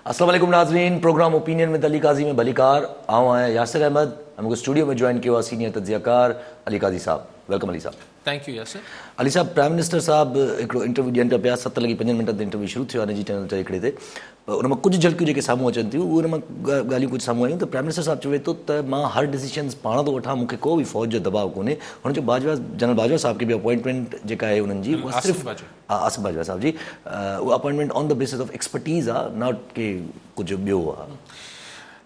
अस्सलाम वालेकुम नाज़रीन, programme opinion with Ali Qazi में भलीकार आऊँ आया यासिर अहमद। हमको स्टूडियो में ज्वाइन किया सीनियर तज्ज़ियाकार Ali Qazi sahab. Welcome Ali sahab. Thank you Yasir. Ali sahab, prime minister sahab हिकिड़ो इंटरव्यू ॾियनि पिया 7 लॻी 5 मिंट ते इंटरव्यू शुरू थियो आहे निजी चैनल ते हिकिड़े ते। उनमां कुझु झलकियूं जेके साम्हूं अचनि थियूं उन मां ॻाल्हियूं कुझु साम्हूं आयूं त प्राइम मिनिस्टर साहब चवे थो त मां हर डिसीजन्स पाण थो वठां, मूंखे को बि फ़ौज जो दबाव कोन्हे। हुन जो बाजवा जनरल बाजवा साहब खे बि अपॉइंटमेंट जेका आहे उन्हनि जी आसिफ बाजवा साहब जी उहा appointment on the basis of expertise आहे, नॉट के कुझु ॿियो आहे।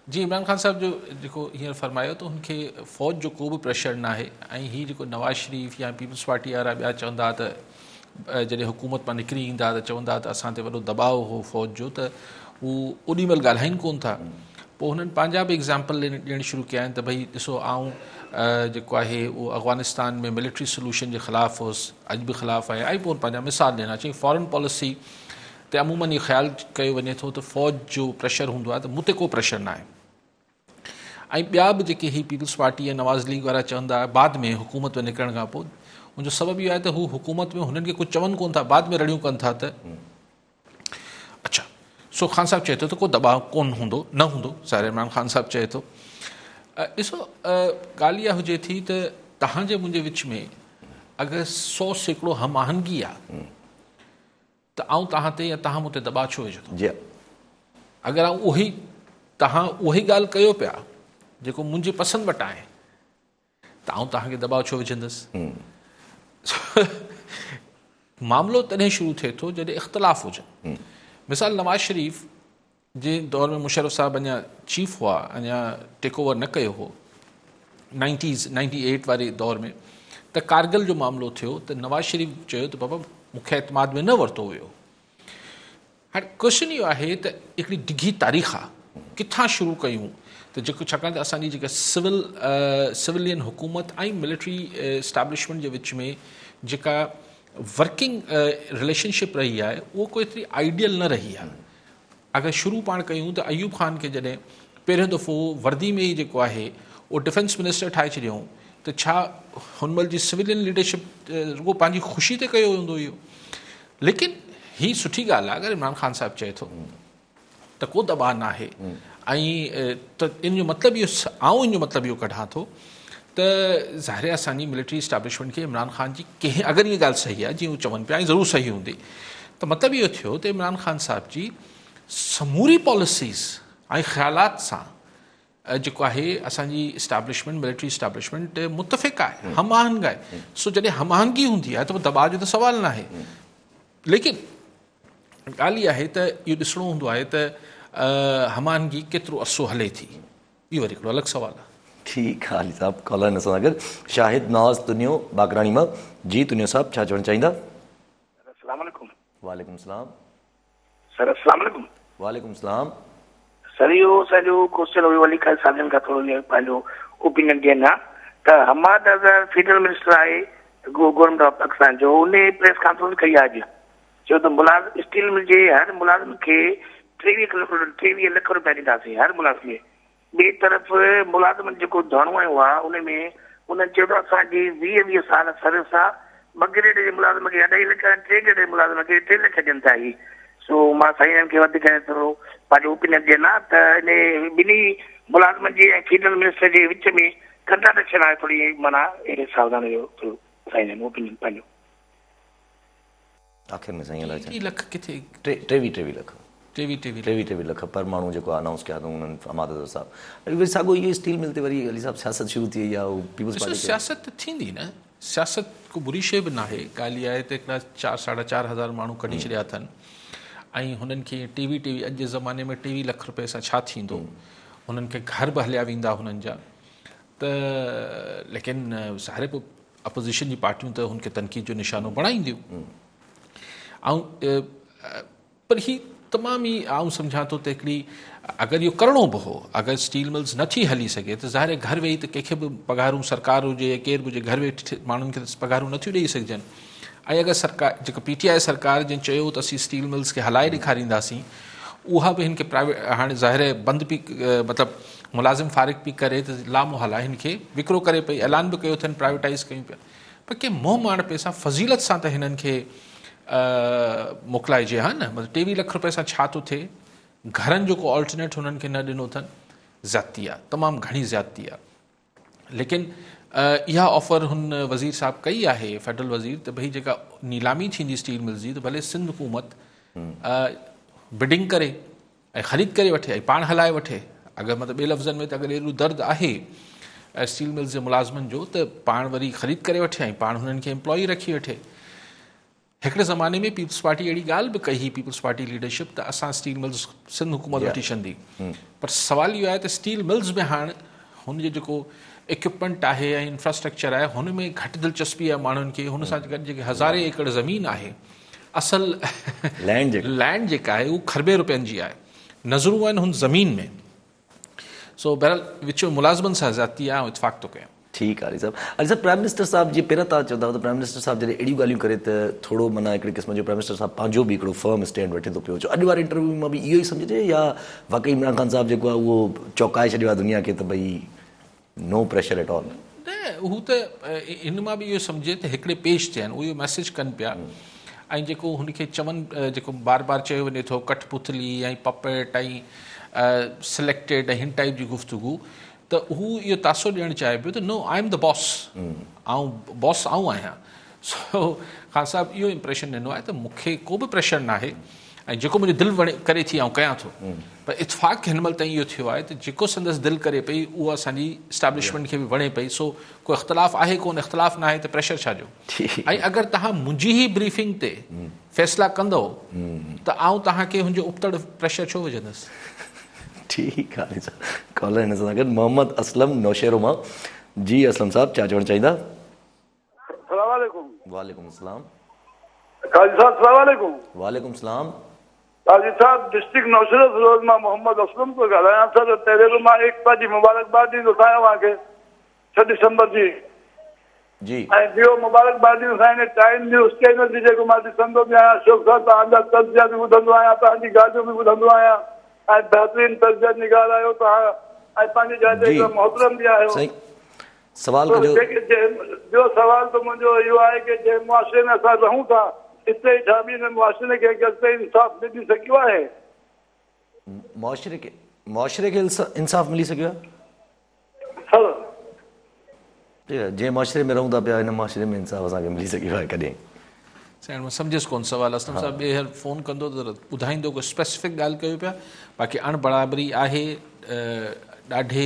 जी, इमरान खान साहब जो जेको हींअर फरमायो त हुनखे फ़ौज जो को बि प्रेशर न आहे। ऐं हीअ जेको नवाज़ शरीफ़ या पीपल्स पार्टी वारा ॿिया चवंदा त जॾहिं हुकूमत मां निकिरी ईंदा त चवंदा त असां ते वॾो दबाव हो फ़ौज जो, त हू ओॾी महिल ॻाल्हाइनि कोन था। पोइ हुननि पंहिंजा बि एग्ज़ाम्पल ॾियणु शुरू कया आहिनि त भई ॾिसो आऊं जेको आहे उहो अफ़गानिस्तान में मिलिट्री सोल्यूशन जे ख़िलाफ़ु हुउसि, अॼु बि ख़िलाफ़ु आहे। ऐं पोइ पंहिंजा मिसाल ॾिना चई फॉरेन पॉलिसी ते अमूमन इहो ख़्यालु कयो वञे थो त फ़ौज जो प्रेशर हूंदो आहे, त मूं ते को प्रेशर न आहे। ऐं ॿिया बि जेके ही पीपल्स पार्टी ऐं नवाज़ लीग वारा चवंदा बाद में हुकूमत में निकिरण खां पोइ, उनजो सबबु इहो आहे त हू हुकूमत में हुननि खे कुझु चवनि कोन था, बाद में रड़ियूं कनि था त अच्छा। सो ख़ान साहब चए थो त को दबाव कोन हूंदो, न हूंदो। ज़ाहिर इमरान ख़ान साहब चए थो। ॾिसो, ॻाल्हि इहा हुजे थी त तव्हांजे मुंहिंजे विच में अगरि 100% हम आहंगी आहे त आऊं तव्हां ते या तव्हां मूं ते दबाव छो विझो था? अगरि आऊं तव्हां उहा ई ॻाल्हि कयो पिया जेको मुंहिंजे पसंदि वटि आहे त आऊं तव्हांखे दबाव छो विझंदुसि? मामिलो तॾहिं शुरू थिए थो जॾहिं इख़्तिलाफ़ हुजनि। मिसाल नवाज़ शरीफ़ जे दौर में मुशर्रफ साहब अञा चीफ हुआ, अञा टेक ओवर न कयो हो 98 वारे दौर में, त कारगिल जो मामिलो थियो त नवाज़ शरीफ़ चयो त बाबा मूंखे एतमाद में न वरितो वियो। हाणे क्वेश्चन इहो आहे त हिकिड़ी डिघी तारीख़ आहे, किथां शुरू कयूं? त जेको छाकाणि त असांजी जेका सिविलियन हुकूमत ऐं मिलिट्री इस्टेब्लिशमेंट जे विच में जेका वर्किंग रिलेशनशिप रही आहे उहो कोई एतिरी आइडियल न रही आहे। अगरि शुरू पाण कयूं त अयूब ख़ान खे जॾहिं पहिरियों दफ़ो वर्दी में ई जेको आहे उहो डिफेंस मिनिस्टर ठाहे छॾियऊं, त छा हुन महिल जी सिविलियन लीडरशिप रुगो पंहिंजी ख़ुशी ते कयो हूंदो इहो? लेकिन हीअ सुठी ॻाल्हि आहे अगरि इमरान ख़ान साहिबु चए थो त को दबाव न आहे। ऐं त इन जो मतिलबु इहो इन जो मतिलबु इहो कढां थो त ज़ाहिर असांजी मिलिट्री इस्टेब्लिशमेंट खे इमरान ख़ान जी कंहिं अगरि इहा ॻाल्हि सही आहे जीअं हू चवनि पिया, ऐं ज़रूरु सही हूंदी, त मतिलबु इहो थियो त इमरान ख़ान साहिब जी समूरी पॉलिसीज़ ऐं ख़्यालात सां जेको आहे असांजी इस्टेब्लिशमेंट मिलिट्री इस्टेब्लिशमेंट मुतफ़िक़ आहे, हम आहंग आहे। सो जॾहिं हम आहंगी हूंदी आहे त दबाव जो त सुवाल न आहे। लेकिन ॻाल्हि इहा आहे त इहो ॾिसणो हूंदो आहे त हम आहंगी केतिरो अरसो हले थी, इहो वरी हिकिड़ो अलॻि सुवाल आहे। ठीकु आहे अली साहब, कॉलर न सां गॾु शाहिद नवाज़ तुनियो बागरानी मां। जी तुनियो साहब, छा चवणु चाहींदा? अस्सलाम वालेकुम। वालेकुम सलाम। सर अस्सलाम वालेकुम। वालेकुम सलाम। सर इहो असांजो क्वेश्चन हुयो अली खान साहब खां थोरो पंहिंजो ओपिनियन ॾियनि आहे त हमाद अज़हर फेडरल मिनिस्टर आहे गवर्नमेंट ऑफ पाकिस्तान जो, उन प्रेस कॉन्फ्रेंस कई आहे अॼु, चयो त मुलाज़िम स्टील मिल जे हर मुलाज़िम खे 23 लख रुपया ॾींदासीं हर मुलाज़िम खे। ॿिए तरफ़ मुलाज़िमनि जेको धरणो आयो आहे उन में उन्हनि चयो त असांजी 20 साल सर्विस आहे, 2 ग्रेड जे मुलाज़िम खे 2.5 लख, 3 ग्रेड जे मुलाज़िम खे 3 लख ॾियनि था। ही सो मां साईं खे वधीक थोरो पंहिंजो ओपिनियन ॾियनि आहे त इन ॿिन्ही मुलाज़िमनि जे ऐं फेडरल मिनिस्टर जे विच में कंट्राडिक्शन आहे थोरी, माना सावधान जो थोरो साईं ओपिनियन पंहिंजो। आख़िर में साईं 3 लख किथे? 23 लख पर माण्हू जेको अनाउंस कया अथऊं उन्हनि हमाद अज़हर साहब। वरी साॻियो इहो स्टील मिल ते वरी अली साहब सियासत शुरू थी वई आहे, पीपल्स पार्टी सियासत त थींदी न, सियासत को बुरी शइ बि न आहे। ॻाल्हि इहा आहे त हिकिड़ा 4-4.5 हज़ार माण्हू कढी छॾिया अथनि ऐं हुननि खे टीवी अॼु जे ज़माने में 23 लख रुपए सां छा थींदो? हुननि खे घर बि हलिया वेंदा हुननि जा त। लेकिन ज़ाहिर पोइ अपोज़िशन जी पार्टियूं त हुनखे तनक़ीद जो निशानो बणाईंदियूं। ऐं पर ही तमामु ई आऊं सम्झां थो त हिकिड़ी अगरि इहो करिणो बि हो, अगरि स्टील मिल्स नथी हली सघे त ज़ाहिर घर वेही त कंहिंखे बि पघारूं सरकार हुजे या केर बि हुजे, घर वेही माण्हुनि खे पघारूं नथियूं ॾेई सघजनि। ऐं अगरि सरकार जेको PTI सरकार जंहिं चयो त असीं स्टील मिल्स खे हलाए ॾेखारींदासीं, उहा बि हिन खे प्राइवेट हाणे ज़ाहिर बंदि बि मतिलबु मुलाज़िम फ़ारिग पई करे त लामोहला हिन खे विकिरो करे पई, ऐलान बि कयो अथनि प्राइवेटाइज़ कयूं पिया, पर कंहिं मोह माण पैसा फज़ीलत सां त हिननि खे मोकिलाइजे हा न। मतिलबु 23 लख रुपए सां छा थो थिए? घरनि जो को ऑल्टरनेट हुननि खे न ॾिनो अथनि, ज़्यादती आहे, तमामु घणी ज़्यादती आहे। लेकिन इहा ऑफर हुन वज़ीर साहब कई आहे, फेडरल वज़ीर, त भई जेका नीलामी थींदी स्टील मिल्स जी, त भले सिंध हुकूमत बिडिंग करे ऐं ख़रीद करे वठे ऐं पाण हलाए वठे। अगरि मतिलबु ॿिए लफ़्ज़नि में त अगरि एॾो दर्द आहे स्टील मिल्स जे मुलाज़िमनि जो, त पाण वरी ख़रीद करे वठे ऐं पाण हुननि खे एम्प्लॉई रखी वठे। हिकिड़े ज़माने में पीपल्स पार्टी अहिड़ी ॻाल्हि बि कई, पीपल्स पार्टी लीडरशिप, त असां स्टील मिल्स सिंध हुकूमत वठी छॾंदी। पर सुवाल इहो आहे त स्टील मिल्स में हाणे हुनजो जेको इक्विपमेंट आहे ऐं इंफ्रास्ट्रक्चर आहे, हुन में घटि दिलचस्पी आहे माण्हुनि खे। हुन सां गॾु जेके हज़ारे एकड़ ज़मीन आहे, असल लैंड जेका आहे उहा खरबे रुपयनि जी आहे, नज़रूं आहिनि हुन ज़मीन में। सो बहरहाल विच में मुलाज़िमनि सां ज़्यादती आहे ऐं इतफ़ाक़ थो कयां। ठीकु आहे अली साहब प्राइम मिनिस्टर साहब जी पहिरियों तव्हां चवंदा त प्राइम मिनिस्टर साहब जॾहिं अहिड़ियूं ॻाल्हियूं करे त थोरो माना हिकिड़े क़िस्म जो प्राइम मिनिस्टर साहब पंहिंजो बि हिकिड़ो फर्म स्टैंड वठे थो पियो। अॼु वारे इंटरव्यू मां बि इहो ई सम्झजे, या वाकई इमरान ख़ान साहब जेको आहे उहो चौकाए छॾियो आहे दुनिया खे त भई नो प्रेशर एट ऑल? न, हू त इन मां बि इहो सम्झे त हिकिड़े पेज ते आहिनि, उहो इहो मैसेज कनि पिया। ऐं जेको हुनखे चवनि, जेको बार बार चयो वञे थो कठपुतली ऐं पपेट ऐं सिलेक्टेड ऐं हिन टाइप जी गुफ़्तगू, त हू इहो तासो ॾियणु चाहे पियो त नो, आई एम द बॉस, ऐं बॉस आऊं आहियां। सो ख़ान साहब इहो इम्प्रेशन ॾिनो आहे त मूंखे को बि प्रेशर न आहे ऐं जेको मुंहिंजी दिलि वणे करे थी आऊं कयां थो। पर इतफ़ाक़ हिन महिल ताईं इहो थियो आहे त जेको संदसि दिलि करे पई उहा असांजी इस्टेब्लिशमेंट खे बि वणे पई। सो कोई इख़्तिलाफ़ आहे कोन, इख़्तिलाफ़ न आहे त प्रेशर छा जो। ऐं अगरि तव्हां मुंहिंजी ई ब्रीफिंग ते फ़ैसिला कंदो त आऊं तव्हांखे हुनजो उबतड़ प्रेशर छो विझंदुसि। ठीकु आहे कॉलर हिन सां गॾु मोहम्मद असलम नौशेरो मां। जी असलम साहब, छा चवणु चाहींदा? वालेकुम सलाम। काजी साहब सलाम वालेकुम। वालेकुम सलाम। काजी साहब, डिस्ट्रिक्ट नौशेरो फिरोज मां मोहम्मद असलम तो ॻाल्हायां था। त पहिरें त मां एकता जी मुबारकबाद ॾींदो तव्हांखे 6 दिसंबर जी। जी। ऐं ॿियो मुबारकबाद ॾींदो असांजे टाइम न्यूज़ चैनल जी, जेको मां ॾिसंदो बि आहियां। अशोक साहब, तव्हांजा तज़किया बि ॿुधंदो आहियां, तव्हांजी ॻाल्हियूं बि ॿुधंदो आहियां ऐं बहितरीन तज़किया निगार आहियो तव्हां, ऐं पंहिंजी जाइ ते हिकिड़ो मोहतरम बि आहियो। सही सवाल कजो। ॿियो सवाल त मुंहिंजो इहो आहे कि जंहिं मुआशिरे में असां रहूं था, हिते ई छा बि हिन मुआशिरे खे गज़ते इंसाफ़ मिली सघियो आहे? मुआशिरे खे इंसाफ़ मिली सघियो आहे? जंहिं मुआशिरे में रहूं था पिया, हिन मुआशिरे में इंसाफ़ असांखे मिली सघियो आहे कॾहिं? साईं, मां सम्झुसि कोन सवाल। असलम साहब ॿिए हर फ़ोन कंदो त ॿुधाईंदो, कोई स्पेसिफिक ॻाल्हि कयो पिया। बाक़ी अणबराबरी आहे ॾाढे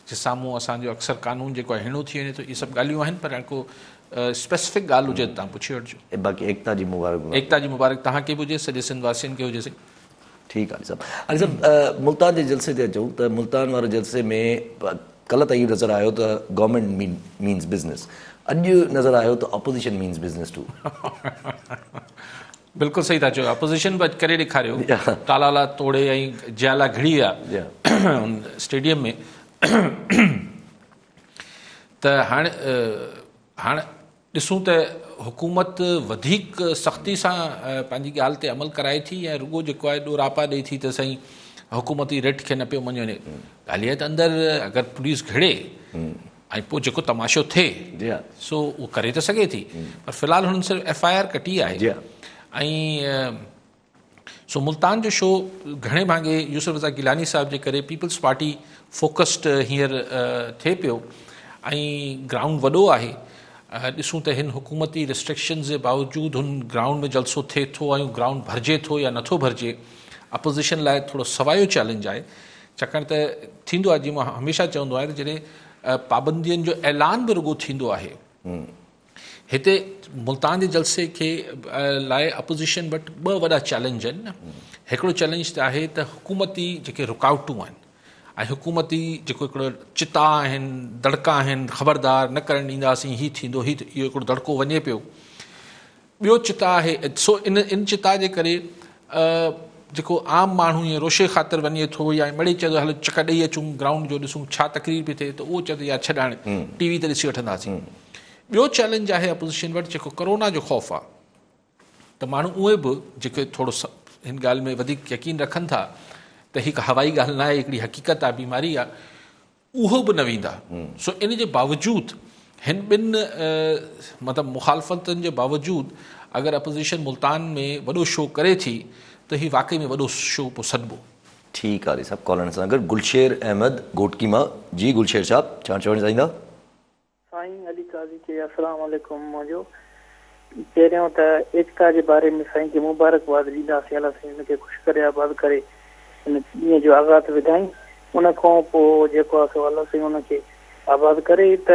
जे साम्हूं असांजो अक्सर कानून जेको आहे हिणो थी वञे थो, इहे सभु ॻाल्हियूं आहिनि। पर हाणे को स्पेसिफिक ॻाल्हि हुजे त तव्हां पुछी वठिजो। बाक़ी एकता जी मुबारक। एकता जी मुबारक तव्हांखे बि हुजे, सॼे सिंध वासियुनि खे हुजे। साईं ठीकु आहे अली साहब, मुल्तान जे जलसे ते अचूं त मुल्तान वारे जलसे में कल्ह ताईं नज़र आयो त गवर्नमेंट मीन्स बिज़नेस, अॼु नज़र आयो त ऑपोज़िशन मीन्स बिज़नेस टू। बिल्कुलु सही था चओ, अपोज़िशन बि करे ॾेखारियो, ताला तोड़े ऐं जियाला घिड़ी विया स्टेडियम में। त हाणे ॾिसूं त हुकूमत वधीक सख़्ती सां पंहिंजी ॻाल्हि ते अमल कराए थी, ऐं रुॻो जेको आहे ॾोरापा ॾिए थी त साईं हुकूमती रेट खे न पियो मञे वञे। ॻाल्हि आहे त अंदरि अगरि पुलिस घिड़े ऐं पोइ जेको तमाशो थिए सो उहो करे त सघे थी, पर फ़िलहालु हुननि सिर्फ़ु FIR कटी आहे। ऐं सो मुल्तान जो शो घणे भाङे यूसुफ रज़ा गिलानी साहब जे करे पीपल्स पार्टी फोकस्ड हींअर थिए पियो, ऐं ग्राउंड वॾो आहे। ॾिसूं त हिन हुकूमती रिस्ट्रिक्शन्स जे बावजूदु हुन ग्राउंड में जलसो थिए थो ऐं ग्राउंड भरिजे थो या नथो भरिजे। अपोज़िशन लाइ थोरो सवायो चैलेंज आहे, छाकाणि त थींदो आहे, जीअं मां हमेशह चवंदो आहियां, त जॾहिं पाबंदियुनि जो ऐलान बि रुॻो थींदो आहे, हिते मुल्तान जे जलसे खे लाइ अपोज़िशन वटि 2 वॾा चैलेंज आहिनि। हिकिड़ो चैलेंज त आहे त हुकूमती जेके रुकावटूं आहिनि ऐं हुकूमती जेको हिकिड़ो चिता आहिनि, दड़का आहिनि, ख़बरदार न करणु ॾींदासीं, हीअ थींदो, इहो हिकिड़ो दड़को वञे पियो। ॿियो चिता आहे, सो इन चिता जे करे जेको आम माण्हू ईअं रोशे ख़ातिर वञे थो या मिड़ई चए थो हलो चक ॾेई अचूं ग्राउंड जो, ॾिसूं छा तकरीर पई थिए, त उहो चए थो या छॾ हाणे TV ते ॾिसी वठंदासीं। ॿियो चैलेंज आहे अपोज़िशन वटि जेको कोरोना जो ख़ौफ़ आहे, त माण्हू उहे बि जेके थोरो हिन ॻाल्हि में वधीक यकीन रखनि था त हिकु हवाई ॻाल्हि न आहे, हिकिड़ी हक़ीक़त आहे, बीमारी आहे, उहो बि न वेंदा। सो इन जे बावजूदु हिन ॿिनि मतिलबु मुखालफ़तुनि जे बावजूदु अगरि अपोज़िशन मुल्तान में वॾो शो करे थी त हीउ वाक़ई में वॾो शो पोइ सॾिबो। ठीकु आहे साहब, कॉलर सां गॾु गुलशेर अहमद गोटकी मां। जी गुलशेर साहब, छा चवणु चाहींदा? साईं अली काज़ी खे अस्सलाम वालेकुम। मुंहिंजो पहिरियों त एकता जे बारे में साईं खे मुबारकबाद ॾींदासीं, अलाह साईं हुनखे ख़ुशि करे आबाद करे हिन ॾींहं जो आगाज़ विधाई। उन खां पोइ जेको आहे सो अलाह साईं हुनखे आबाद करे। त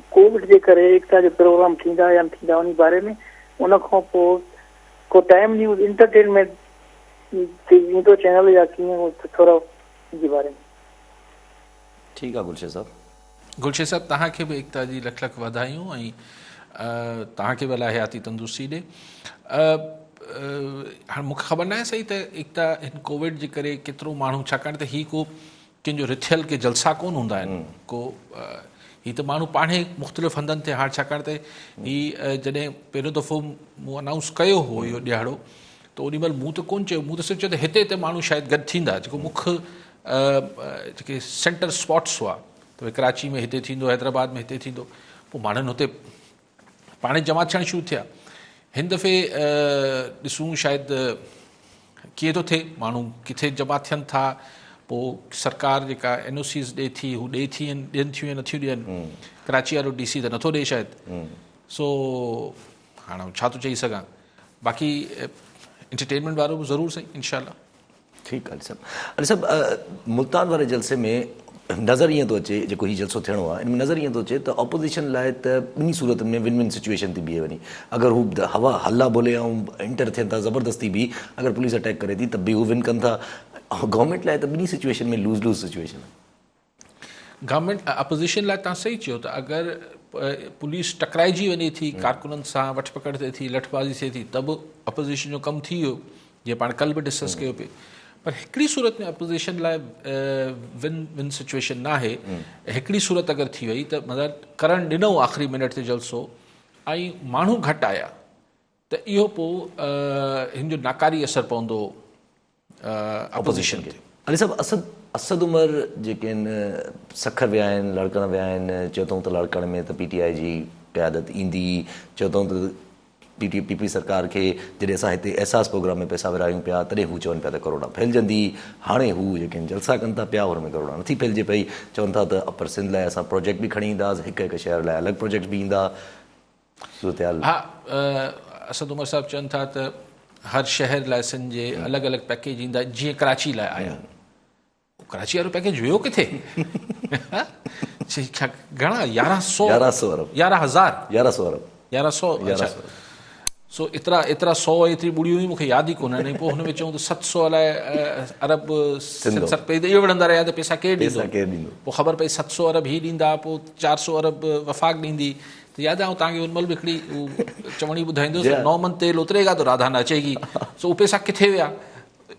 कोविड जे करे एकता जो प्रोग्राम थींदा या न थींदा उन बारे में, उन खां पोइ को टाइम न्यूज़ इंटरटेनमेंट ईंदो चैनल या कीअं, थोरो जे बारे में। ठीकु आहे गुलशेर साहब। गुलशेर साहब, तव्हांखे बि एकता जी लख लख वाधायूं ऐं तव्हांखे बि अलाह हयाती तंदुरुस्ती ॾे। हाणे मूंखे ख़बर न आहे सही त एकता हिन कोविड जे करे केतिरो माण्हू, छाकाणि त हीअ को कंहिंजो रिथियल के जलसा कोन हूंदा आहिनि, को हीअ त माण्हू पाण ई मुख़्तलिफ़ हंधनि ते, हाणे छाकाणि त हीअ जॾहिं पहिरियों दफ़ो मूं अनाउंस कयो हो इहो ॾियारो, त ओॾी महिल मूं त कोन चयो, मूं त सिर्फ़ु चयो त हिते त माण्हू शायदि गॾु थींदा, जेको मुख्य जेके सेंटर स्पॉट्स हुआ, त भई कराची में हिते थींदो, हैदराबाद में हिते थींदो, पोइ माण्हुनि हुते पाणे जमा थियणु शुरू थिया। हिन दफ़े ॾिसूं शायदि कीअं थो थिए, माण्हू किथे जमा थियनि था, पोइ सरकार जेका NOCs ॾिए थी हू ॾियनि थियूं या नथियूं ॾियनि। कराची वारो DC त नथो ॾिए शायदि। सो हाणे छा थो चई सघां, बाक़ी एंटरटेनमेंट वारो बि ज़रूरु सही इंशाल्लाह। ठीकु आहे साहब। अली साहब, मुल्तान वारे जलसे में नज़र ईअं थो अचे, जेको हीउ जलसो थियणो आहे, इनमें नज़र ईअं थो अचे त ऑपोज़िशन लाइ त ॿिन्ही सूरतुनि में विन विन सिचुएशन थी बीहे वञे। अगरि हू हवा हल्ला बोले ऐं इंटर थियनि था ज़बरदस्ती बि, अगरि पुलिस अटैक करे थी त बि हू विन कनि था। गवर्नमेंट लाइ त ॿिन्ही सिचुएशन में लूज़ लूज़ सिचुएशन आहे। गवर्नमेंट अपोज़िशन लाइ तव्हां सही चयो त अगरि पुलिस टकराइजी वञे थी, कारकुननि सां वठ पकड़ थिए थी, लठबाज़ी थिए थी, त बि अपोज़िशन जो कमु थी वियो, जीअं पाण कल्ह बि डिस्कस कयो पिए। पर हिकिड़ी सूरत में अपोज़िशन लाइ विन विन सिचुएशन न आहे। हिकिड़ी सूरत अगरि थी वई त मतिलबु करणु ॾिनो आख़िरी मिनट ते जलसो ऐं माण्हू घटि आया, त इहो पोइ हिन जो नाकारी असरु पवंदो अपोज़िशन खे। अली साहब, असद उमर जेके आहिनि सखर विया आहिनि, लड़कण विया आहिनि, चयो अथऊं त लड़कण में त PTI जी क़यादत ईंदी, चयो अथऊं त PP सरकार खे जॾहिं असां हिते एहसास प्रोग्राम में पैसा विरायूं पिया तॾहिं हू चवनि पिया त करोड़ा फैलिजंदी। हाणे हू जेके आहिनि जलसा कनि था पिया, हुन में करोड़ा नथी फैलिजे पई। चवनि था त अपर सिंध लाइ असां प्रोजेक्ट बि खणी ईंदासीं, हिकु हिकु शहर लाइ अलॻि प्रोजेक्ट बि ईंदा। सूरत हा, असद उमर साहब चवनि था त हर शहर लाइ सिंध जे अलॻि अलॻि पैकेज ईंदा, जीअं कराची लाइ आया। कराची वारो पैकेज वियो किथे? घणा 1100 अरब 1100 सो एतिरा 100 एतिरी ॿुड़ियूं हुयूं, मूंखे यादि ई कोन आहिनि। पोइ हुन में चऊं त 700 अलाए अरब इहो विढ़ंदा रहिया त पैसा केरु ॾींदो? पोइ ख़बर पई 700 अरब ही ॾींदा, पोइ 400 अरब वफ़ाक़ ॾींदी। त यादि आहे तव्हांखे हुन महिल बि हिकिड़ी चवणी ॿुधाईंदुसि, 9 मन तेल उतरेगा तो राधा नाचेगी। सो उहे पैसा किथे विया?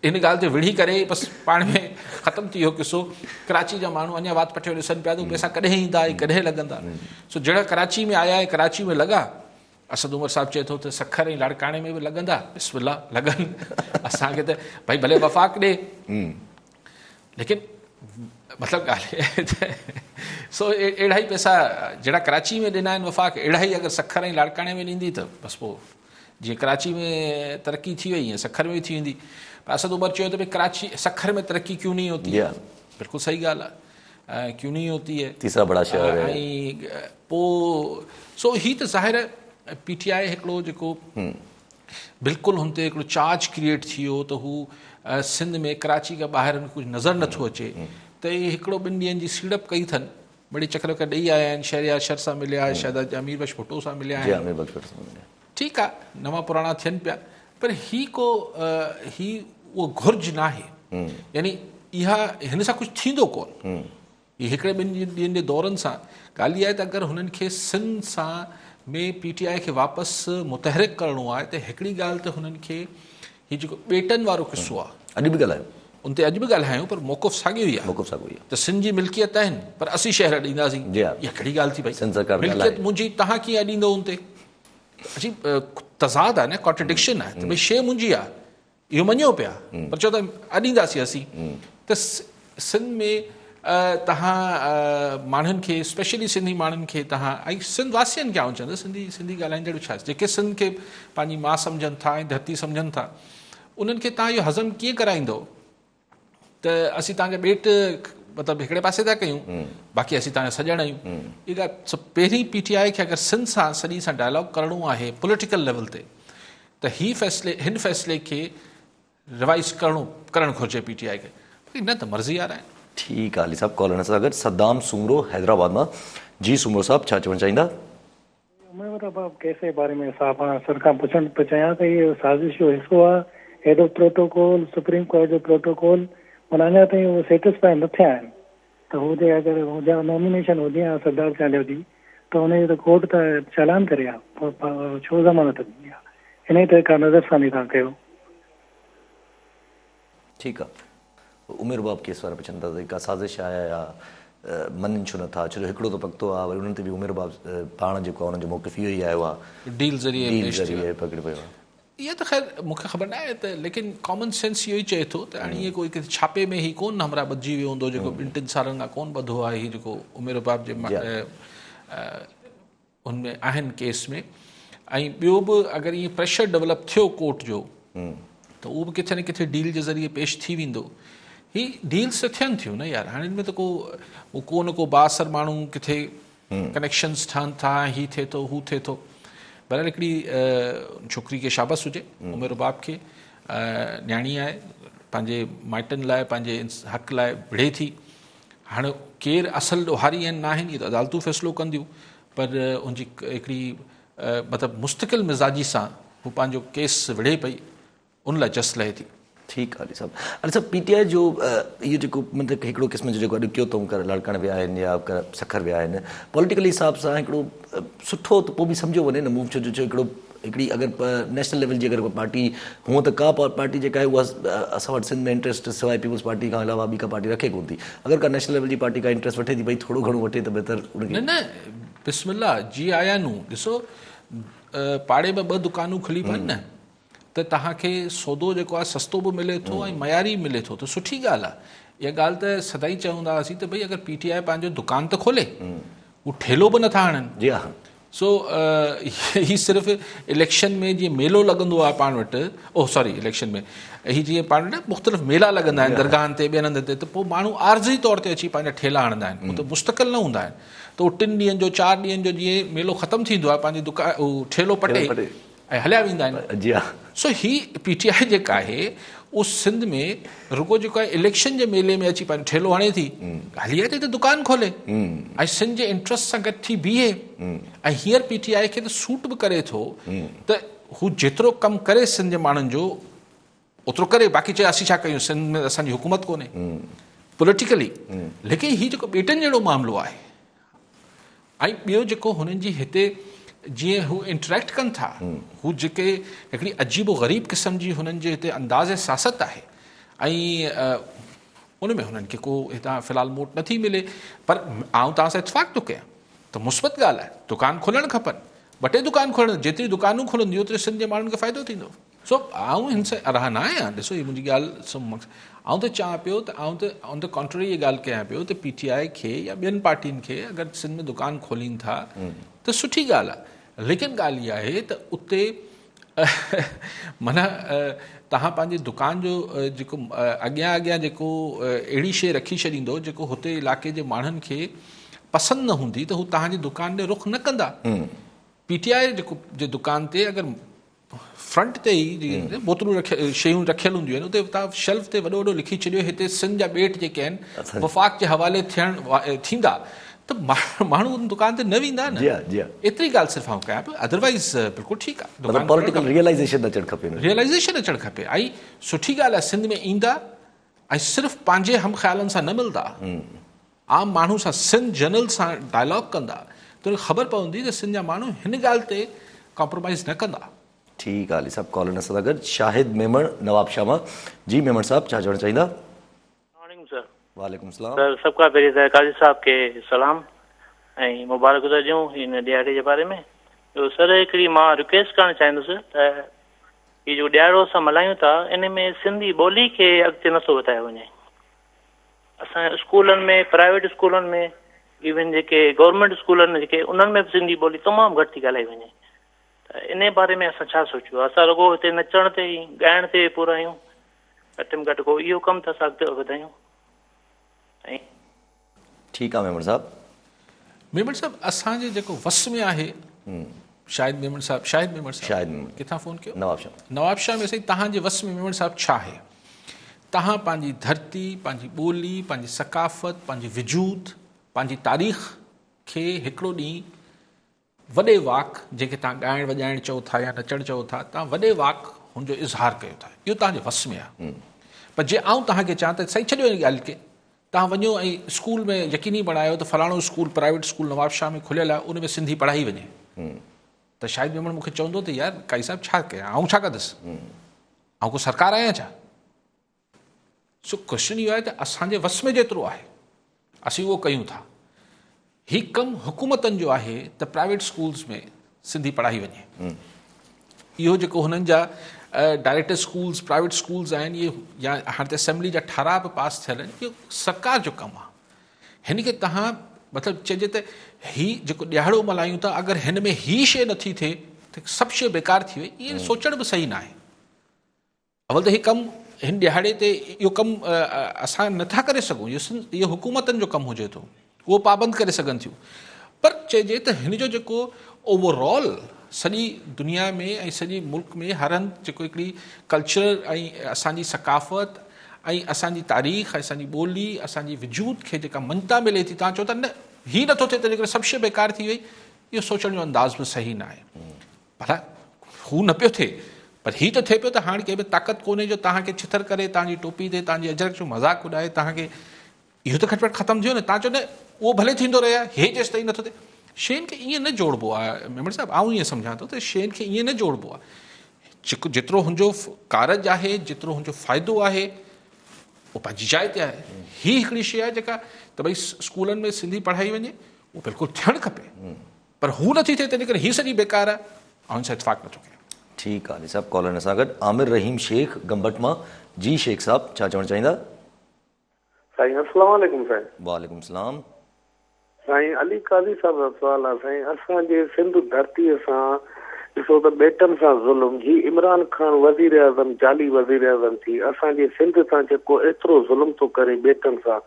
इन ॻाल्हि ते विढ़ी करे बसि पाण में ख़तमु थी वियो किसो। कराची जा माण्हू अञा वात पटियो ॾिसनि पिया त पैसा कॾहिं ईंदा ऐं कॾहिं लॻंदा। सो जहिड़ा कराची में आया ऐं कराची में लॻा, असद उमर साहब चए थो त सखर ऐं लाड़काणे में बि लॻंदा, बिस्मिल्लाह लॻनि, असांखे त भई भले वफ़ाक़ ॾे, लेकिन मतिलबु ॻाल्हि सो अहिड़ा ई पैसा जहिड़ा कराची में ॾिना आहिनि वफ़ाक़, अहिड़ा ई अगरि सखर ऐं लाड़काणे में ॾींदी त बसि पोइ जीअं कराची में तरक़ी थी वई ईअं सखर में बि थी वेंदी। असद उमर चयो त भई कराची सखर में तरक़ी क्यों नहीं होती है? बिल्कुलु सही ॻाल्हि आहे, क्यों नहीं होती है, तीसरा बड़ा शहर है। ऐं पोइ सो ही त ज़ाहिर PTI हिकिड़ो जेको बिल्कुलु हुन ते हिकिड़ो चार्ज क्रिएट थी वियो त हू सिंध में कराची खां ॿाहिरि कुझु नज़र नथो अचे, त इहे हिकिड़ो 2 ॾींहंनि जी सीड़प कई अथनि। बड़ी चकर वकर ॾेई आया आहिनि, शहरियार शर सां मिलिया, शायदि अमीर बख्श भुट्टो सां मिलिया आहिनि। ठीकु आहे, नवां पुराणा थियनि पिया, पर ही उहो घुर्ज न आहे। यानी इहा हिन सां कुझु थींदो कोन। हीअ हिकिड़े 2 ॾींहंनि जे दौरनि सां ॻाल्हि इहा आहे त अगरि हुननि खे सिंध सां में PTI खे वापसि मुतहरिक करिणो आहे त हिकिड़ी ॻाल्हि त हुननि खे हीउ जेको ॿेटनि वारो किस्सो आहे, अॼु बि ॻाल्हायूं उन ते, अॼु बि ॻाल्हायूं, पर मौक़िफ़ साॻियो ई आहे त सिंध जी मिल्कियत आहिनि पर असीं शहर ॾींदासीं। इहा कहिड़ी ॻाल्हि थी भई, मिल्कियत मुंहिंजी तव्हां कीअं ॾींदो हुन ते? अची तज़ाद आहे न, कॉन्ट्रडिक्शन आहे त भई शइ मुंहिंजी आहे, इहो मञियो पिया, पर चओ त ॾींदासीं असीं। त सिंध में तव्हां माण्हुनि खे, स्पेशली सिंधी माण्हुनि खे तव्हां, ऐं सिंध वासियुनि खे आउं चवंदुसि, सिंधी ॻाल्हाईंदड़ छा, जेके सिंध खे पंहिंजी माउ सम्झनि था ऐं धरती सम्झनि था, उन्हनि खे तव्हां इहो हज़म कीअं कराईंदो त असीं तव्हांखे ॿेट मतिलबु हिकिड़े पासे था कयूं, बाक़ी असीं तव्हांजा सॼण आहियूं। इहा ॻाल्हि सभु पहिरीं PTI खे अगरि सिंध सां सॼी सां डायलॉग करिणो आहे पॉलिटिकल लेवल ते, त हिन फ़ैसिले खे रिवाइज़ करणु घुरिजे PTI खे, न त मर्ज़ी वारा आहिनि। ठीकु आहे अली साहब, कॉल सां गॾु सद्दाम सूमरो हैदराबाद मां। जी सूमरो साहब, छा चवणु चाहींदा? उमर केस जे बारे में साहब सर खां पुछणु पियो चाहियां त इहो साज़िश जो हिसो आहे, हेॾो प्रोटोकॉल सुप्रीम कोर्ट जो प्रोटोकॉल माना अञा ताईं उहो सेटिस्फाई न थिया आहिनि, त हुजे अगरि हुजा नॉमिनेशन हुजे हा सरदार चालियो जी, त हुनजो त कोर्ट त चालान करे हा, छो ज़मानत ॾिनी आहे, इन ते का नज़रसानी तव्हां कयो। ठीकु आहे, उमेर बाब केस वारा पुछनि था त का साज़िश आहे या मञनि छो नथा, छो जो हिकिड़ो त पकतो आहे, वरी उन्हनि ते बि उमेर बाब पाण जेको आहे हुननि जो मौक़िफ़ इहो ई आयो आहे, डील ज़रिए पकड़े पियो आहे। इहा त ख़ैर मूंखे ख़बर न आहे, त लेकिन कॉमन सेंस इहो ई चए थो त हाणे इहे कोई किथे छापे में ई कोन हमरा ॿधिजी वियो हूंदो, जेको 2-3 सालनि खां कोन ॿधो आहे हीउ जेको उमेर बाब जे हुनमें आहिनि केस में। ऐं ॿियो बि अगरि ईअं प्रेशर डेवलप थियो कोर्ट जो, त उहो बि किथे न किथे डील जे ज़रिए पेश थी वेंदो। ही डील्स त थियनि थियूं न यार, हाणे हिन में त को न को बासर माण्हू किथे कनेक्शन्स ठहनि था, हीउ थिए थो हू थिए थो। बहरहाल हिकिड़ी छोकिरी खे शाबस हुजे, उमेर बाब खे, न्याणी आहे, पंहिंजे माइटनि लाइ पंहिंजे हक़ लाइ विढ़े थी। हाणे केरु असल ॾोहारी आहिनि न आहिनि, इहे त अदालतूं फ़ैसिलो कंदियूं, पर उनजी हिकिड़ी मतिलबु मुस्तक़िल मिज़ाजी सां हू पंहिंजो केस विढ़े पई, उन लाइ जस लहे थी। ठीकु आहे अली साहब, PTI जो इहो जेको मतिलबु हिकिड़ो क़िस्म जो जेको अॼु कयो अथऊं कर लड़कण विया आहिनि या कर सखर विया आहिनि, पॉलिटिकल हिसाब सां हिकिड़ो सुठो त पोइ बि सम्झो वञे न मूव, छो जो हिकिड़ी अगरि नेशनल लेवल जी अगरि पार्टी हूअं त का पार्टी जेका आहे उहा असां वटि सिंध में इंट्रस्ट सवाइ पीपल्स पार्टी खां अलावा ॿी का पार्टी रखे कोन थी, अगरि का नेशनल लेवल जी पार्टी का इंट्रस्ट वठे थी, भई थोरो घणो वठे त बहितर उनखे न बिस्मिल्लाह जी आया नूं। ॾिसो पाड़े में 2 दुकानूं खुली पवनि न, त तव्हांखे सौदो जेको आहे सस्तो बि मिले थो ऐं मयारी मिले थो, त सुठी ॻाल्हि आहे। इहा ॻाल्हि त सदाई चवंदा हुआसीं त भई अगरि PTI पंहिंजो दुकान त खोले, उहो ठेलो बि नथा हणनि। जी हा, सो ही सिर्फ़ु इलेक्शन में जीअं मेलो लॻंदो आहे पाण वटि, इलेक्शन में ही जीअं पाण वटि मुख़्तलिफ़ मेला लॻंदा आहिनि दरगाहनि ते ॿियनि हंधनि ते, त पोइ माण्हू आर्ज़ी तौर ते अची पंहिंजा ठेला हणंदा आहिनि, उहो त मुस्तक़िल न हूंदा आहिनि। त उहो 3 ॾींहंनि जो 4 ॾींहंनि जो जीअं मेलो ख़तमु थींदो आहे, पंहिंजी दुकान ठेलो पटे ऐं हलिया वेंदा आहिनि। जी हा, सो ही PTI जेका आहे उहो सिंध में रुगो जेको आहे इलेक्शन जे मेले में अची पंहिंजो ठेलो हणे थी, हली अचे त दुकान खोले ऐं सिंध जे इंट्रस्ट सां गॾु थी बीहे। ऐं हींअर PTI खे त सूट बि करे थो त हू जेतिरो कमु करे सिंध जे माण्हुनि जो ओतिरो करे, बाक़ी चए असीं छा कयूं, सिंध में असांजी हुकूमत कोन्हे पॉलिटिकली। लेकिन हीउ जेको ॿेटनि जहिड़ो मामिलो आहे, ऐं ॿियो जेको हुननि जी हिते जीअं हू इंटरेक्ट कनि था, हू जेके हिकिड़ी अजीबो ग़रीब क़िस्म जी हुननि जे हिते अंदाज़ सियासत आहे, ऐं उन में हुननि खे को हितां फ़िलहाल मोट नथी मिले। पर आउं तव्हां सां इतफ़ाक़ थो कयां त मुस्बत ॻाल्हि आहे, दुकान खोलणु खपनि, 2-टे दुकान खोलणु, जेतिरी दुकानूं खुलंदियूं ओतिरे सिंध जे माण्हुनि खे फ़ाइदो थींदो। सो आउं हिन सां अराह न आहियां, ॾिसो हीअ मुंहिंजी ॻाल्हि आउं त चवां पियो त आउं त ऑन द कॉन्ट्ररी इहा ॻाल्हि कयां पियो त PTI खे या ॿियनि पार्टियुनि खे अगरि सिंध में दुकान खोलीनि था त सुठी ॻाल्हि आहे। लेकिन ॻाल्हि इहा आहे त उते माना तव्हां पंहिंजी दुकान जो जेको अॻियां जेको अहिड़ी शइ रखी छॾींदो जेको हुते इलाइक़े जे माण्हुनि खे पसंदि न हूंदी, त हू तव्हांजी दुकान ॾे रुख न कंदा। PTI जेको जे दुकान ते अगरि फ्रंट ते ई बोतलूं शयूं रखियल हूंदियूं आहिनि, उते तव्हां शेल्फ ते वॾो वॾो लिखी छॾियो हिते सिंध जा ॿेट जेके आहिनि वफ़ाक़ जे हवाले थींदा, त माण्हू उन दुकान ते न वेंदा न। एतिरी ॻाल्हि सिर्फ़ु आउं कयां पियो, अदरवाइज़ बिल्कुलु ठीकु आहे, पॉलिटिकल रियलाइज़ेशन अचणु खपे। ऐं सुठी ॻाल्हि आहे सिंध में ईंदा ऐं सिर्फ़ु पंहिंजे हम ख़्यालनि सां न मिलंदा, आम माण्हू सां सिंध जनरल सां डायलॉग कंदा, त ख़बर पवंदी त सिंध जा माण्हू हिन ॻाल्हि ते कॉम्प्रोमाइज़ न कंदा। ठीकु आहे अली साहब, कॉल सां गॾु शाहिद मेमण नवाब शाह। जी मेमण साहब, छा चवणु चाहींदा? वालेकुम सलाम सर, सबका पहिरीं त काज़ी साहब खे सलाम ऐं मुबारक ॾियूं हिन ॾियारे जे बारे में। ॿियो सर, हिकिड़ी मां रिक्वेस्ट करणु चाहींदुसि त हीअ जो ॾियारो असां मल्हायूं था, इन में सिंधी ॿोली खे अॻिते नथो वधायो वञे। असां स्कूलनि में, प्राइवेट स्कूलनि में, इवन जेके गवर्नमेंट स्कूलनि जेके उन्हनि में बि सिंधी ॿोली तमामु घटि थी ॻाल्हाई वञे। त इन बारे में असां छा सोचियो आहे? असां रुगो हिते नचण ते ॻाइण ते पूरा आहियूं, घटि में घटि को इहो कमु त असां अॻिते वधायूं। ऐं ठीकु आहे मेमण साहब। मेमण साहब असांजे जेको वस में आहे, शायदि मेमण साहब शायदि मेमण किथां फ़ोन कयो? नवाब शाह में साईं तव्हांजे वस में मेमण साहब छा आहे? तव्हां पंहिंजी धरती, पंहिंजी ॿोली, पंहिंजी सकाफ़त, पंहिंजी वजूद, पंहिंजी तारीख़ खे हिकिड़ो ॾींहुं वॾे वाक, जंहिंखे तव्हां ॻाइण वॼाइण चओ था या नचणु चओ था, तव्हां वॾे वाक हुनजो इज़हार कयो था। इहो तव्हांजे वस में आहे। पर जे आउं तव्हांखे चवां त साईं छॾियो हिन ॻाल्हि खे, तव्हां वञो ऐं स्कूल में यकीनी बणायो त फलाणो school private school Nawab Shah में खुलियल आहे, उन में सिंधी पढ़ाई वञे, त शायदि मेमण मूंखे चवंदो त यार काई साहिबु छा कयां, आउं छा कंदुसि, आउं को सरकार आहियां छा? सो क्वेश्चन इहो आहे त असांजे वस में जेतिरो आहे असीं उहो कयूं था। हीउ कमु हुकूमतनि जो आहे त प्राइवेट स्कूल्स में सिंधी पढ़ाई वञे। इहो जेको हुननि जा डायरेक्टर स्कूल्स, प्राइवेट स्कूल्स आहिनि, इहे या हाणे त असेंबली जा ठाराह बि पास थियल आहिनि, इहो सरकार जो कमु आहे। हिन खे तव्हां मतिलबु चइजे त हीउ जेको ॾियारो मल्हायूं था, अगरि हिन में हीअ शइ नथी थिए त सभु शइ बेकार थी वई, इहे सोचण बि सही न आहे। अवल त हीउ कमु हिन ॾिहाड़े ते इहो कमु असां नथा करे सघूं, इहो हुकूमतनि जो कमु हुजे थो, उहो पाबंद करे सघनि थियूं। पर चइजे त हिन जो जेको ओवरऑल सॼी दुनिया में ऐं सॼी मुल्क में हर हंधि जेको हिकिड़ी कल्चर ऐं असांजी सकाफ़त ऐं असांजी तारीख़, असांजी ॿोली, असांजी वजूद खे जेका मञता मिले थी, तव्हां चओ था न हीउ नथो थिए त जेकर सभु शइ बेकार थी वई, इहो सोचण जो अंदाज़ बि सही न आहे। भला हू न पियो थिए, पर हीउ त थिए पियो त हाणे कंहिंमें ताक़त कोन्हे जो तव्हांखे छितर करे, तव्हांजी टोपी ते तव्हांजी अजरक जो मज़ाक उॾाए, तव्हांखे इहो त घटि में घटि ख़तमु थियो न। तव्हां चओ न उहो भले थींदो रहे, हे जेसि ताईं नथो थिए। शयुनि खे ईअं न जोड़बो आहे मेमण साहिबु, आउं ईअं सम्झां थो त शयुनि खे ईअं न जोड़बो आहे। जेको जेतिरो हुनजो कारज आहे, जेतिरो हुनजो फ़ाइदो आहे, उहो पंहिंजी जाइ ते आहे। हीअ हिकिड़ी शइ आहे जेका त भई स्कूलनि में सिंधी पढ़ाई वञे, उहो बिल्कुलु थियणु खपे, पर हू नथी थिए, तंहिं करे हीअ सॼी बेकार आहे, ऐं हिन सां इतफ़ाक़ नथो कयां। ठीकु आहे साहब। कॉलर सां गॾु आमिर रहीम शेख गंबट मां। जी शेख साहब, छा चवणु चाहींदा? साईं अस्सलाम वालेकुम साईं। वालेकुम सलाम। साईं अली काज़ी साहब जो सवाल आहे साईं, असांजे सिंध धरतीअ सां ॾिसो त बेटनि सां ज़ुल्म, ही इमरान खान वज़ीर आज़म, जाली वज़ीर आज़म थी, असांजे सिंध सां जेको एतिरो ज़ुल्म थो करे बेटनि सां,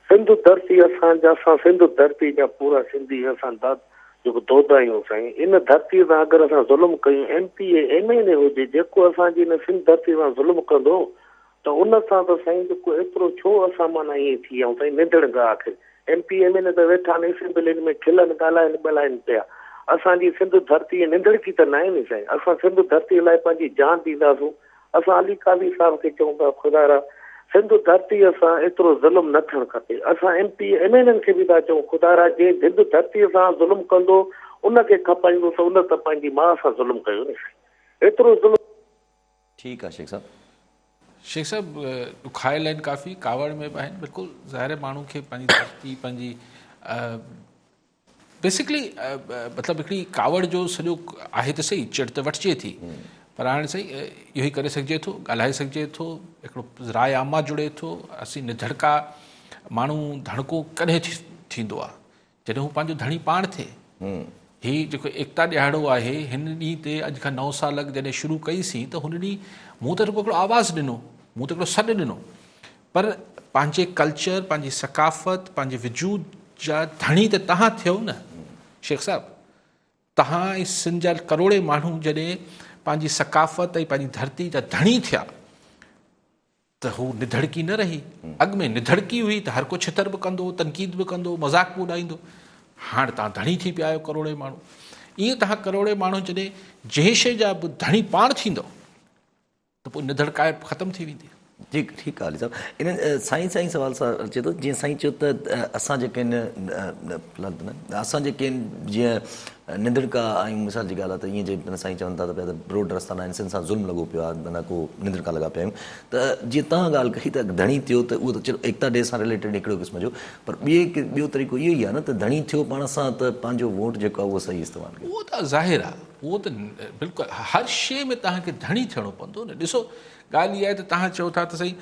सिंध धरती असांजा, असां सिंध धरती जा पूरा सिंधी असां जेको दोदा आहियूं साईं। इन धरतीअ सां अगरि असां ज़ुल्म कयूं, MPA MNA हुजे जेको असांजी इन सिंध धरती सां ज़ुल्म कंदो, त उन सां त साईं जेको एतिरो छो असां माना ईअं थी विया साईं, निंदड़ गा आख़िर MP MNA त वेठा आहिनि असेंबलियुनि में खिलनि ॻाल्हाइनि ॿाल्हाइनि पिया। असांजी सिंध धरती निंदड़की त न आहे नी साईं। असां सिंध धरतीअ लाइ पंहिंजी जान ॾींदासूं। असां अली काज़ी साहब खे चऊं था ख़ुदा रा सिंध धरतीअ सां एतिरो ज़ुल्म न थियणु खपे। असां MP MNA खे बि था चऊं ख़ुदा रा जे सिंध धरतीअ सां ज़ुल्म कंदो उनखे खपाईंदो त उन त पंहिंजी माउ सां ज़ुल्म कयो न साईं, एतिरो ज़ुल्म। ठीकु आहे शेख साहब। शेख साहब ॾुखायल आहिनि काफ़ी, कावड़ में बि आहिनि, बिल्कुलु ज़ाहिर माण्हू खे पंहिंजी धरती, पंहिंजी बेसिकली मतिलबु हिकिड़ी कावड़ जो सॼो आहे त सही, चिड़ त वठिजे थी, पर हाणे सही इहो ई करे सघिजे थो, ॻाल्हाए सघिजे थो, हिकिड़ो राय आमा जुड़े थो। असीं निधड़का माण्हू धड़को कॾहिं थींदो आहे जॾहिं हू पंहिंजो धणी पाण थिए। हीउ जेको एकता ॾियारो आहे, हिन ॾींहं ते अॼु खां 9 साल अॻु जॾहिं शुरू कईसीं त हुन ॾींहुं मूं त हिकिड़ो आवाज़ु ॾिनो, मूं त हिकिड़ो सॾु ॾिनो, पर पंहिंजे कल्चर, पंहिंजी सकाफ़त, पंहिंजे वजूद जा धणी त तव्हां थियो न शेख साहब। तव्हां ऐं सिंध जा करोड़े माण्हू जॾहिं पंहिंजी सकाफ़त ऐं पंहिंजी धरती जा धणी थिया त हू निधड़की न रही। अॻु में निधड़की हुई त हर को छितर बि कंदो, तनक़ीद बि कंदो, मज़ाक बि उॾाईंदो। हाणे तव्हां धणी थी पिया आहियो करोड़े माण्हू। ईअं तव्हां करोड़े माण्हू जॾहिं जंहिं शइ जा बि धणी पाण थींदो त पोइ निधड़काए ख़तमु थी वेंदी। ठीकु आहे साहब। इन साईं सवाल सां अचे थो, जीअं साईं चयो त असां जेके आहिनि, असां जेके आहिनि जीअं निंदड़का आहियूं, मिसाल जी ॻाल्हि आहे त ईअं जे साईं चवनि था त पिया त रोड रस्ता न आहिनि, सिंध सां ज़ुल्म लॻो पियो आहे, माना को निंदड़का लॻा पिया आहियूं। त जीअं तव्हां ॻाल्हि कई त धणी थियो त उहो त चलो एकता डे सां रिलेटेड हिकिड़ो क़िस्म जो, पर ॿियो तरीक़ो इहो ई आहे न त धणी थियो पाण सां त पंहिंजो वोट जेको आहे उहो सही इस्तेमालु कयो। उहो त ज़ाहिर आहे, उहो त बिल्कुलु हर शइ में तव्हांखे धणी थियणो पवंदो न। ॾिसो ॻाल्हि इहा आहे त तव्हां चओ था त सही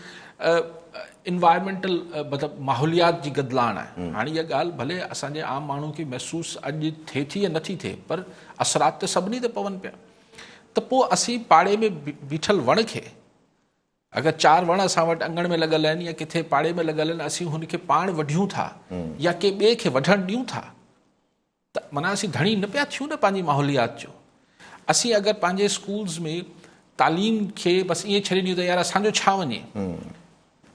इन्वायरमेंटल मतिलबु माहौलियात जी गदिलाण आहे। हाणे इहा ॻाल्हि भले असांजे आम माण्हू खे महसूसु अॼु थिए थी या नथी थिए, पर असरात त सभिनी ते पवनि पिया। त पोइ असीं पाड़े में बीठल वण खे अगरि 4 वण असां वटि अङण में लॻल आहिनि या किथे पाड़े में लॻल आहिनि, असीं हुनखे पाण वढियूं था या के ॿिए खे वढणु ॾियूं था, त माना असीं धणी न पिया थियूं न पंहिंजी माहौलियात जो। असीं अगरि पंहिंजे स्कूल्स में तालीम खे बसि ईअं छॾे ॾियूं त यार असांजो छा वञे,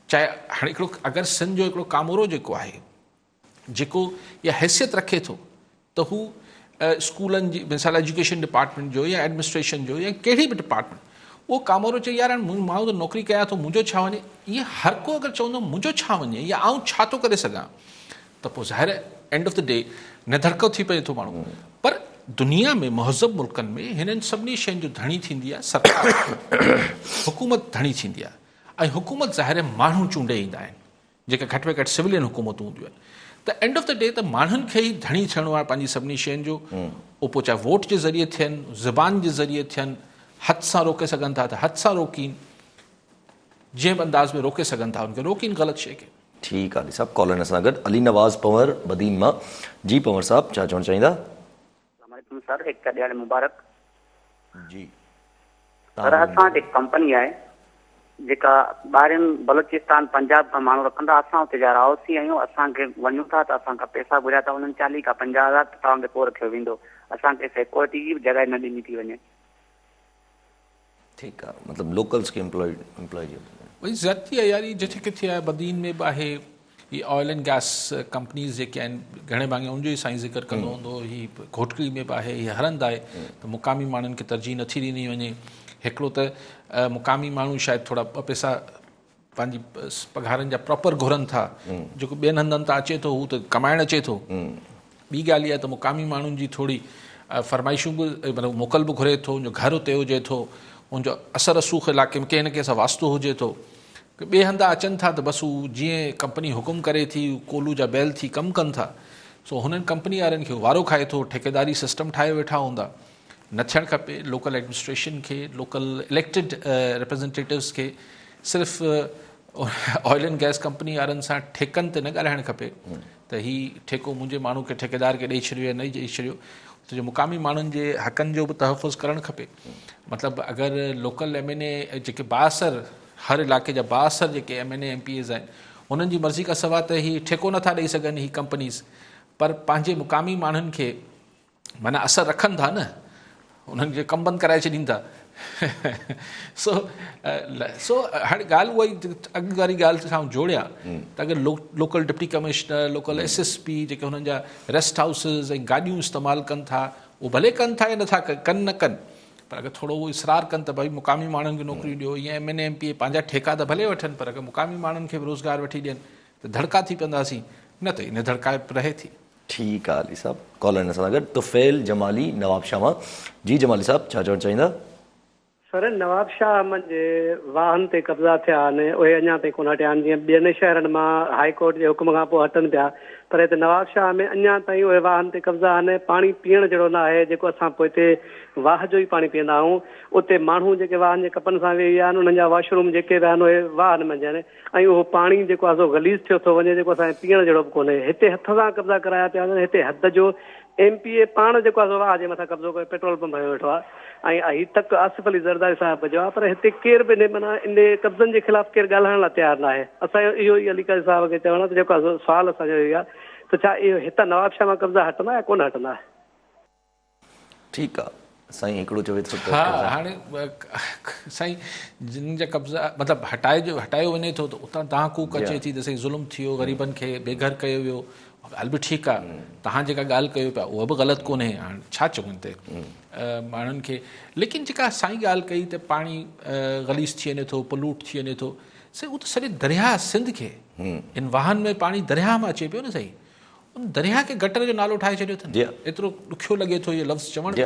चाहे हाणे हिकिड़ो अगरि सिंध जो हिकिड़ो कामोरो जेको आहे, जेको इहा हैसियत रखे थो त हू स्कूलनि जी मिसाल एजुकेशन डिपार्टमेंट जो या एडमिनिस्ट्रेशन जो या कहिड़ी बि डिपार्टमेंट, उहो कामोरो चए यार मां त नौकिरी कयां थो, मुंहिंजो छा वञे। ईअं हर को अगरि चवंदो मुंहिंजो छा वञे या आउं छा थो करे सघां, त पोइ ज़ाहिर एंड ऑफ द डे नधड़को थी पए थो माण्हू। पर दुनिया में महज़ब मुल्कनि में हिननि सभिनी शयुनि जो धणी थींदी आहे सरकार, हुकूमत धणी थींदी आहे, ऐं हुकूमत ज़ाहिर माण्हू चूंडे ईंदा आहिनि, जेके घटि में घटि सिविलियन हुकूमतूं हूंदियूं आहिनि। त एंड ऑफ द डे त माण्हुनि खे ई धणी थियणो आहे पंहिंजी सभिनी शयुनि जो। उहो पोइ चाहे वोट जे ज़रिए थियनि, ज़ुबान जे ज़रिए थियनि, हथ सां रोके सघनि था त हथ सां रोकीनि, जंहिं बि अंदाज़ में रोके सघनि था उनखे रोकीनि ग़लति शइ खे। ठीकु आहे अली साहब। कॉलर असां गॾु अली नवाज़ पंवर बदीन मां। जी पंवर साहब, छा चवणु चाहींदा? सर, हिकु ॾियारी मुबारक जी। सर, असां वटि हिकु कंपनी आहे जेका ॿाहिरिनि बलोचिस्तान पंजाब खां माण्हू रखंदा, असां हुते जा रहाओसी आहियूं। असांखे वञूं था त असांखां पैसा घुरिया था वञनि 40 खां 50 हज़ार, त तव्हांखे पोइ रखियो वेंदो, असांखे सिक्योरिटी जी बि जॻह न ॾिनी थी वञे। ठीकु आहे, मतिलबु लोकल्स खे एम्प्लॉय वरी ज़्यादती आहे यार, जिथे किथे आहे, बदीन में बि आहे, ही ऑयल एंड गैस कंपनीज़ जेके आहिनि घणे भाङे उनजो ई साईं ज़िक्र कंदो हूंदो, ही घोटकड़ी में बि आहे, हीअ हरंद आहे, त मुक़ामी माण्हुनि खे तरजीह नथी ॾिनी वञे। हिकिड़ो त मुक़ामी माण्हू शायदि थोरा ॿ पैसा पंहिंजी पघारनि जा प्रॉपर घुरनि था, जेको ॿियनि हंधनि तां अचे थो हू त कमाइणु अचे थो। ॿी ॻाल्हि इहा त मुक़ामी माण्हुनि जी थोरी फरमाइशूं बि मतिलबु मोकल बि घुरे थो, उनजो घर उते हुजे थो, उनजो असर रसूख़ इलाइक़े में कंहिं न कंहिं सां वास्तो हुजे थो। ॿिए हंधा अचनि था त बसि हू जीअं कंपनी हुकुम करे थी, कोलू जा बैल थी कमु कनि था। सो हुननि कंपनी वारनि खे वारो खाए थो, ठेकेदारी सिस्टम ठाहे वेठा हूंदा। न थियणु खपे। लोकल एडमिनिस्ट्रेशन खे, लोकल इलेक्टेड रिप्रेज़ेंटेटिव्स खे सिर्फ़ु ऑयल एंड गैस कंपनी वारनि सां ठेकनि ते न ॻाल्हाइणु खपे त हीउ ठेको मुंहिंजे माण्हू खे ठेकेदार खे ॾेई छॾियो या न ॾेई छॾियो। त जो मुक़ामी माण्हुनि जे हक़नि जो बि तहफ़ुज़ करणु खपे। मतिलबु अगरि लोकल MNA जेके बाअसर, हर इलाइक़े जा बाअसर जेके MNA MPAs आहिनि, उन्हनि जी मर्ज़ी खां सवाइ त हीउ ठेको नथा ॾेई सघनि ही कंपनीज़, पर पंहिंजे मुक़ामी माण्हुनि खे माना असरु रखनि था न, उन्हनि खे कमु बंदि कराए छॾीनि था। सो हाणे ॻाल्हि उहा ई अॻु वारी ॻाल्हि सां जोड़िया त अगरि local deputy commissioner, local SSP जेके हुननि जा रेस्ट हाउसिस ऐं गाॾियूं इस्तेमालु कनि था, उहे भले कनि था या नथा कनि न कनि, पर अगरि थोरो उहो इसरार कनि त भई मुक़ामी माण्हुनि खे नौकिरी ॾियो, या MNA MPA पंहिंजा ठेका त भले वठनि, पर अगरि मुक़ामी माण्हुनि खे बि रोज़गार वठी ॾियनि त धड़का थी पवंदासीं, न त इन धड़काए रहे थी। ठीकु आहे अली साहब। कॉलर सां गॾु तुफ़ैल जमाली नवाबशाह मां। जी जमाली साहब, छा चवणु चाहींदा? सर, नवाबशाह जे वाहन ते कब्ज़ा थिया आहिनि, उहे अञा ताईं कोन हटिया आहिनि। जीअं ॿियनि शहरनि मां हाई कोर्ट जे हुकुम खां पोइ हटनि पिया, पर हिते नवाबशाह में अञा ताईं उहे वाहन ते कब्ज़ा आहिनि। पाणी पीअण जहिड़ो न आहे, जेको असां पोइ हिते वाह जो ई पाणी पीअंदा आहियूं। उते माण्हू जेके वाहन जे कपनि सां वेही विया आहिनि, उन्हनि जा वॉशरूम जेके बि आहिनि उहे वाहन में आहिनि, ऐं उहो पाणी जेको आहे सो गलीज़ थियो थो वञे, जेको असांखे पीअण जहिड़ो बि कोन्हे। हिते हथ सां कब्ज़ा कराया पिया वञनि। हिते हद जो MPA पाण जेको आहे सो वाह जे मथां कब्ज़ो करे पेट्रोल पंप हयो वेठो आहे, ऐं हीउ तक आसिफ अली ज़रदारी साहिब जो आहे, पर हिते केर बि माना इन कब्ज़नि जे ख़िलाफ़ केरु ॻाल्हाइण लाइ तयारु न आहे। असांजो इहो ई अली काज़ी साहिब खे चवणो आहे त जेको आहे सुवालु असांजो इहो आहे त छा इहो हितां नवाबशाह मां कब्ज़ा हटंदा या कोन हटंदा? ठीकु आहे साईं, हिकिड़ो चवे थो। हा, हाणे साईं जिन जा कब्ज़ा मतिलबु हटायो वञे थो त उतां तव्हां कूक अचे थी त साईं ज़ुल्म थियो, ग़रीबनि खे बेघर कयो वियो, ॻाल्हि बि ठीकु आहे। तव्हां जेका ॻाल्हि कयो पिया उहा बि ग़लति कोन्हे, हाणे छा चऊं हिते माण्हुनि खे। लेकिन जेका साईं ॻाल्हि कई त पाणी गलीज़ थी वञे थो, पलूट थी वञे थो, साईं उहो त सॼे दरिया सिंध खे, इन वाहन में पाणी दरिया मां अचे पियो न साईं, उन दरिया खे गटर जो नालो ठाहे छॾियो अथनि। एतिरो ॾुखियो लॻे थो इहो लफ़्ज़ चवणु।